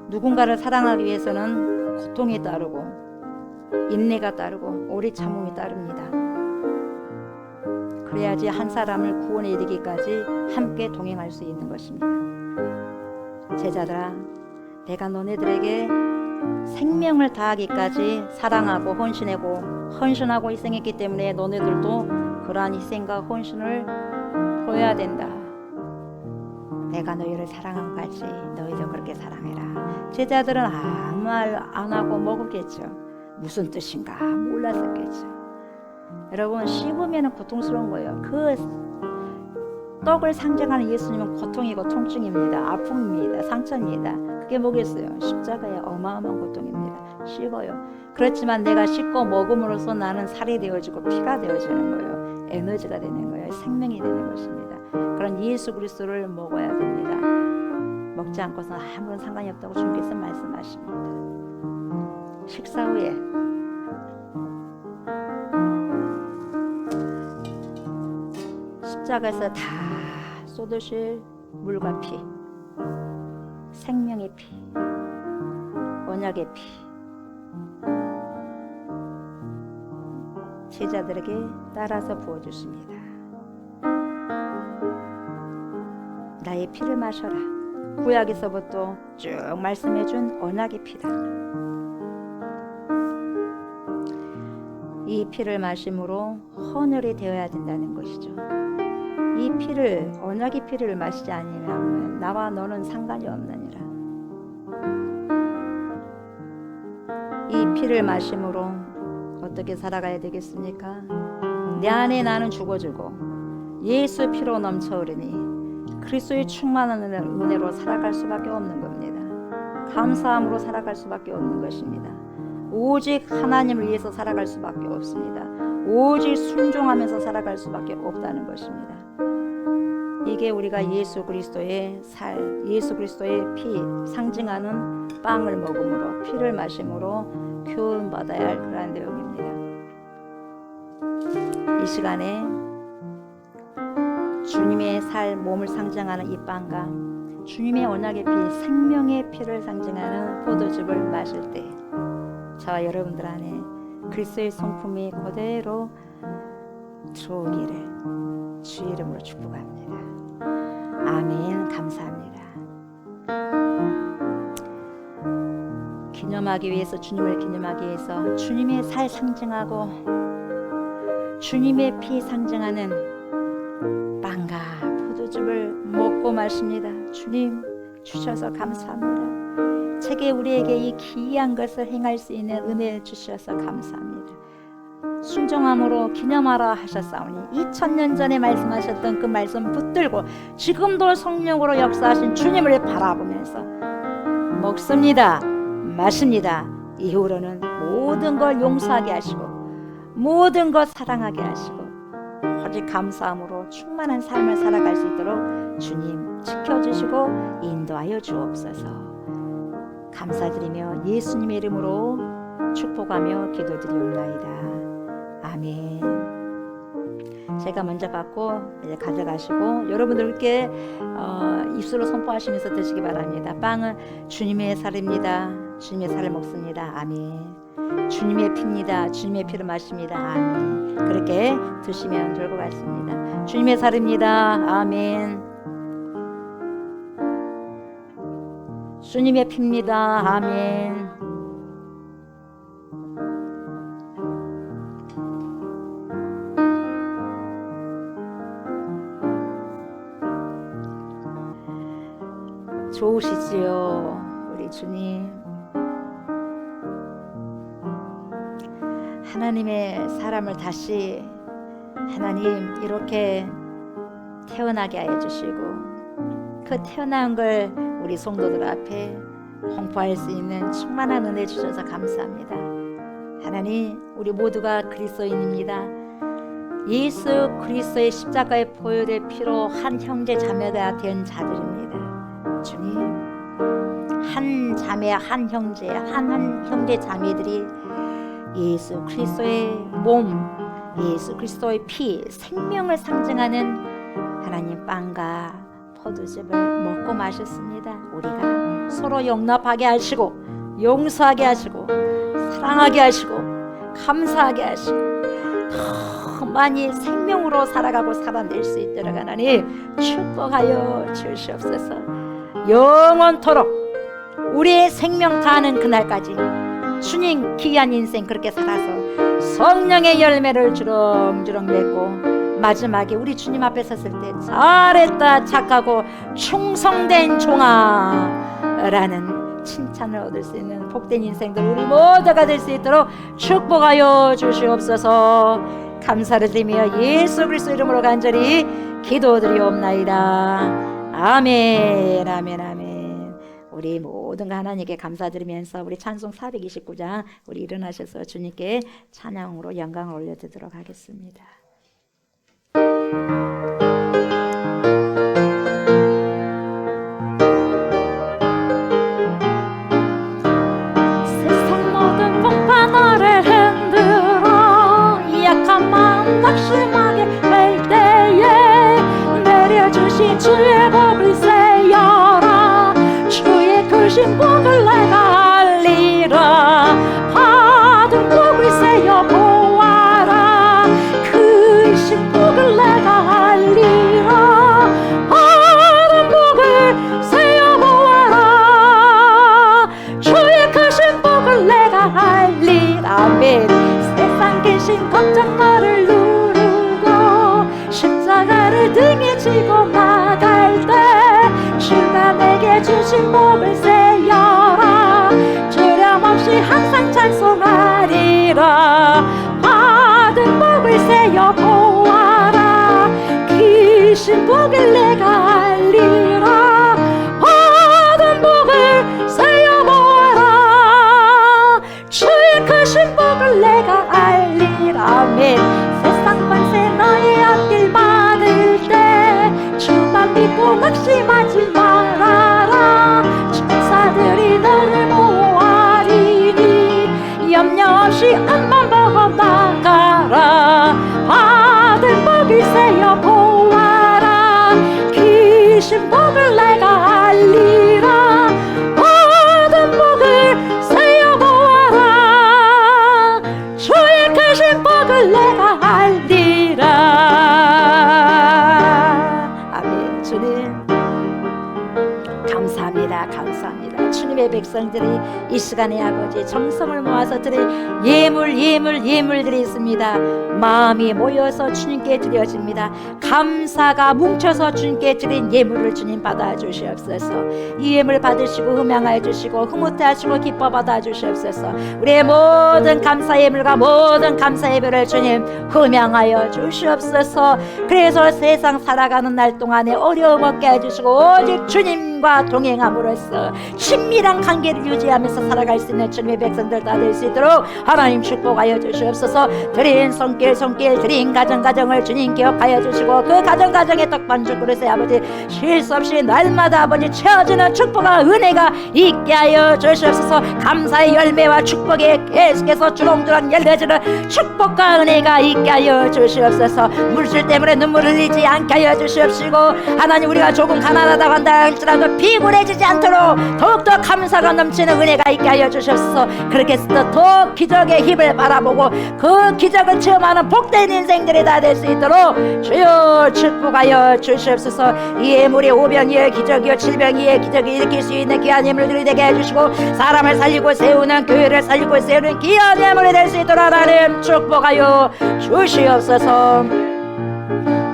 누군가를 사랑하기 위해서는 고통이 따르고 인내가 따르고 오래 참음이 따릅니다. 그래야지 한 사람을 구원에 이르기까지 함께 동행할 수 있는 것입니다. 제자들아, 내가 너네들에게 생명을 다하기까지 사랑하고 헌신하고 희생했기 때문에 너네들도 그러한 희생과 헌신을 보여야 된다. 내가 너희를 사랑한 같이 너희도 그렇게 사랑해라. 제자들은 아무 말 안 하고 먹었겠죠. 무슨 뜻인가 몰랐었겠죠. 여러분, 씹으면 고통스러운 거예요. 그 떡을 상징하는 예수님은 고통이고 통증입니다. 아픔입니다. 상처입니다. 그게 뭐겠어요? 십자가의 어마어마한 고통입니다. 씹어요. 그렇지만 내가 씹고 먹음으로써 나는 살이 되어지고 피가 되어지는 거예요. 에너지가 되는 거예요. 생명이 되는 것입니다. 그런 예수 그리스도를 먹어야 됩니다. 먹지 않고서는 아무런 상관이 없다고 주님께서 말씀하십니다. 식사 후에 십자가에서 다 쏟으실 물과 피, 생명의 피, 언약의 피, 제자들에게 따라서 부어주십니다. 바다의 피를 마셔라. 구약에서부터 쭉 말씀해준 언약의 피다. 이 피를 마심으로 헌혈이 되어야 된다는 것이죠. 이 피를, 언약의 피를 마시지 아니하면 나와 너는 상관이 없느니라. 이 피를 마심으로 어떻게 살아가야 되겠습니까? 내 안에 나는 죽어지고 예수 피로 넘쳐흐르니 그리스도의 충만한 은혜로 살아갈 수밖에 없는 겁니다. 감사함으로 살아갈 수밖에 없는 것입니다. 오직 하나님을 위해서 살아갈 수밖에 없습니다. 오직 순종하면서 살아갈 수밖에 없다는 것입니다. 이게 우리가 예수 그리스도의 살, 예수 그리스도의 피 상징하는 빵을 먹음으로, 피를 마심으로 교훈받아야 할 그러한 내용입니다. 이 시간에 주님의 살, 몸을 상징하는 이 빵과 주님의 언약의 피, 생명의 피를 상징하는 포도즙을 마실 때 저와 여러분들 안에 그리스도의 성품이 그대로 들어오기를 주 이름으로 축복합니다. 아멘. 감사합니다. 기념하기 위해서, 주님을 기념하기 위해서 주님의 살 상징하고 주님의 피 상징하는 빵과 포도즙을 먹고 마십니다. 주님 주셔서 감사합니다. 제게 우리에게 이 기이한 것을 행할 수 있는 은혜 주셔서 감사합니다. 순종함으로 기념하라 하셨사오니 2000년 전에 말씀하셨던 그 말씀 붙들고 지금도 성령으로 역사하신 주님을 바라보면서 먹습니다. 마십니다. 이후로는 모든 걸 용서하게 하시고 모든 것 사랑하게 하시고 오직 감사함으로 충만한 삶을 살아갈 수 있도록 주님 지켜주시고 인도하여 주옵소서. 감사드리며 예수님의 이름으로 축복하며 기도드리옵나이다. 아멘. 제가 먼저 받고 이제 가져가시고 여러분들께 입술로 선포하시면서 드시기 바랍니다. 빵은 주님의 살입니다. 주님의 살을 먹습니다. 아멘. 주님의 피입니다. 주님의 피를 마십니다. 아멘. 그렇게 드시면 좋을 것 같습니다. 주님의 살입니다. 아멘. 주님의 피입니다. 아멘. 좋으시지요, 우리 주님. 하나님의 사람을 다시 하나님 이렇게 태어나게 하여 주시고 그 태어난 걸 우리 성도들 앞에 홍보할 수 있는 충만한 은혜 주셔서 감사합니다. 하나님, 우리 모두가 그리스도인입니다. 예수 그리스도의 십자가에 보혈의 피로 한 형제 자매가 된 자들입니다. 주님, 한 자매, 한 형제, 한 형제 자매들이 예수 그리스도의 몸, 예수 그리스도의 피, 생명을 상징하는 하나님 빵과 포도즙을 먹고 마셨습니다. 우리가 서로 용납하게 하시고 용서하게 하시고 사랑하게 하시고 감사하게 하시고 더 많이 생명으로 살아가고 살아낼 수 있도록 하나님 축복하여 주시옵소서. 영원토록 우리의 생명 다하는 그날까지 주님 귀한 인생 그렇게 살아서 성령의 열매를 주렁주렁 맺고 마지막에 우리 주님 앞에 섰을 때 잘했다 착하고 충성된 종아 라는 칭찬을 얻을 수 있는 복된 인생들 우리 모두가 될 수 있도록 축복하여 주시옵소서. 감사를 드리며 예수 그리스도 이름으로 간절히 기도드리옵나이다. 아멘. 아멘. 아멘. 우리 모든 하나님께 감사드리면서 우리 찬송 429장 우리 일어나셔서 주님께 찬양으로 영광을 올려드리도록 하겠습니다. 세상 모든 풍파 나를 흔들어 약한 마음 낙심하게 할 때에 내려주신 주의 복을 세여라. 주의 크신 복을 내가 알리라. 받은 복을 세여 보아라. 크신 복을 내가 지신 걱정 너를 누르고 십자가를 등에 지고 나갈 때 주가 내게 주신 복을 세어라 주렴없이 항상 찬송하리라 받은 복을 세어 보아라 귀신 복을 내가 알리라 받은 복을 세어 보아라 주의 크신 복을 내가 알리라 아멘 세상 만세 너의 앞길 많을 때 주만 믿고 낙심하지 말아라 천사들이 너를 모아리니 염려 없이 앞만 보고 나가라 받은 복을 세어 보아라 귀신 복을 내가 알리라 받은 복을 세어 보아라 주의 크신 복을 내가 알리라 아멘. 주님 감사합니다. 감사합니다. 주님의 백성들이 이 시간에 아버지 정성을 모아서 드린 예물들이 있습니다. 마음이 모여서 주님께 드려집니다. 감사가 뭉쳐서 주님께 드린 예물을 주님 받아주시옵소서. 이 예물 받으시고 흠양하여 주시고 흐뭇해하시고 기뻐 받아주시옵소서. 우리의 모든 감사 예물과 모든 감사 예배를 주님 흠양하여 주시옵소서. 그래서 세상 살아가는 날 동안에 어려움 없게 해주시고 오직 주님과 동행함으로써 친밀한 관계를 유지하면서 살아갈 수 있는 주님의 백성들 다 될 수 있도록 하나님 축복하여 주시옵소서. 드린 손길 드린 가정을 주님 기억하여 주시고 그 가정의 떡반죽 그릇에 아버지 실수 없이 날마다 아버지 채워지는 축복과 은혜가 있게 하여 주시옵소서. 감사의 열매와 축복에 계속해서 주렁주렁 열려지는 축복과 은혜가 있게 하여 주시옵소서. 물질 때문에 눈물 흘리지 않게 하여 주시옵시고 하나님 우리가 조금 가난하다고 한다 할지라도 비굴해지지 않도록 더욱더 감사가 넘치는 은혜가 있게 하여 주시옵소서. 그렇게 해서 더 기적의 힘을 바라보고 그 기적을 체험하는 복된 인생들이 다 될 수 있도록 주여 축복하여 주시옵소서. 이 예물이 오병이의 기적이요 질병이의 기적이 일으킬 수 있는 귀한 예물들이 되게 해주시고 사람을 살리고 세우는 교회를 살리고 세우는 귀한 예물이 될 수 있도록 하나님 축복하여 주시옵소서.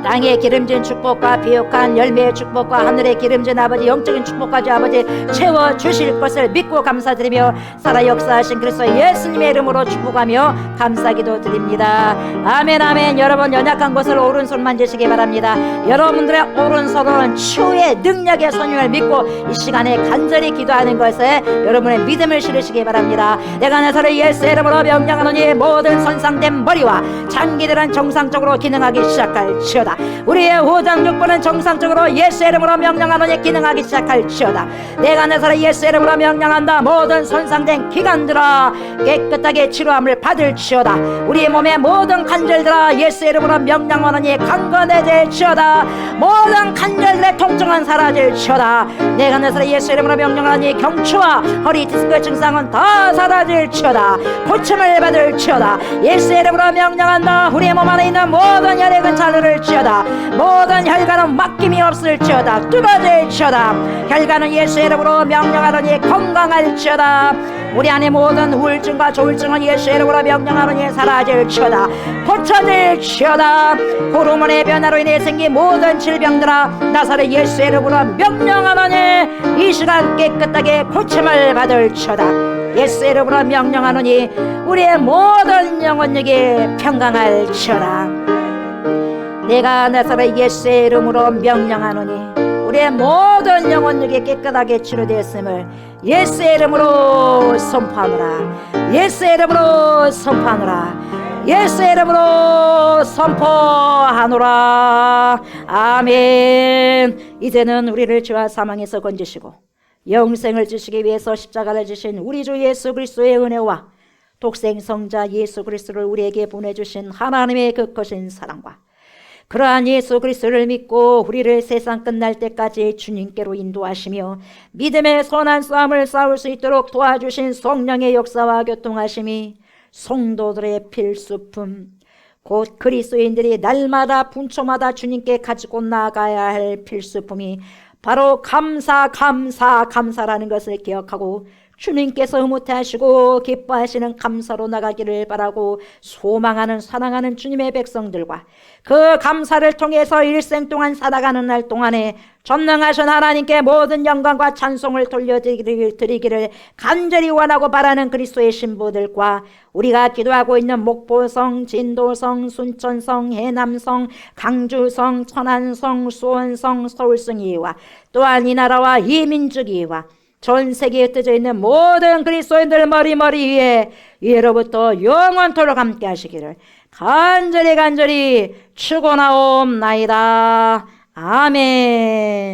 땅에 기름진 축복과 비옥한 열매의 축복과 하늘의 기름진 아버지 영적인 축복까지 아버지 채워주실 것을 믿고 감사드리며 살아 역사하신 그리스도 예수님의 이름으로 축복하며 감사기도 드립니다. 아멘 아멘. 여러분 연약한 곳을 오른손 만지시기 바랍니다. 여러분들의 오른손은 치유의 능력의 손님을 믿고 이 시간에 간절히 기도하는 것에 여러분의 믿음을 실으시기 바랍니다. 내가 나사렛 예수의 이름으로 명령하노니 모든 손상된 머리와 장기들은 정상적으로 기능하기 시작할지어다. 우리의 호장육부는 정상적으로 예수의 이름으로 명령하노니 기능하기 시작할지어다. 내가 나사렛 예수의 이름으로 명령한다. 모든 손상된 기관들아 깨끗하게 치료함을 받을지어다. 우리의 몸의 모든 관절들아 예수의 이름으로 명령하노니 강건해질지어다. 모든 관절들의 통증은 사라질지어다. 내가 나사렛 예수의 이름으로 명령하노니 경추와 허리 디스크 증상은 다 사라질지어다. 고침을 받을지어다. 예수의 이름으로 명령한다. 우리의 몸 안에 있는 모든 혈액은 자르를지어다. 모든 혈관은 막힘이 없을지어다. 뚫어질지어다. 혈관은 예수의 이름으로 명령하노니 건강할지어다. 우리 안에 모든 우울증과 조울증은 예수의 이름으로 명령하노니 사라질지어다. 고쳐질지어다. 호르몬의 변화로 인해 생긴 모든 질병들아 나사렛 예수의 이름으로 명령하노니 이 시간 깨끗하게 고침을 받을지어다. 예수의 이름으로 명령하노니 우리의 모든 영혼력이 평강할지어다. 내가 나사렛 예수의 이름으로 명령하노니 우리의 모든 영혼력이 깨끗하게 치료되었음을 예수의 이름으로 선포하노라. 예수의 이름으로 선포하노라. 예수의 이름으로 선포하노라. 아멘. 이제는 우리를 죄와 사망에서 건지시고 영생을 주시기 위해서 십자가를 지신 우리 주 예수 그리스도의 은혜와 독생 성자 예수 그리스도를 우리에게 보내주신 하나님의 그 크신 사랑과 그러한 예수 그리스도를 믿고 우리를 세상 끝날 때까지 주님께로 인도하시며 믿음의 선한 싸움을 싸울 수 있도록 도와주신 성령의 역사와 교통하심이 성도들의 필수품 곧 그리스도인들이 날마다 분초마다 주님께 가지고 나가야 할 필수품이 바로 감사라는 것을 기억하고 주님께서 흐뭇해하시고 기뻐하시는 감사로 나가기를 바라고 소망하는 사랑하는 주님의 백성들과 그 감사를 통해서 일생 동안 살아가는 날 동안에 전능하신 하나님께 모든 영광과 찬송을 돌려드리기를 간절히 원하고 바라는 그리스도의 신부들과 우리가 기도하고 있는 목포성, 진도성, 순천성, 해남성, 강주성, 천안성, 수원성, 서울성이와 또한 이 나라와 이 민족이와 전 세계에 흩어져 있는 모든 그리스도인들 머리 위에 예로부터 영원토록 함께 하시기를 간절히 축원하옵나이다. 아멘.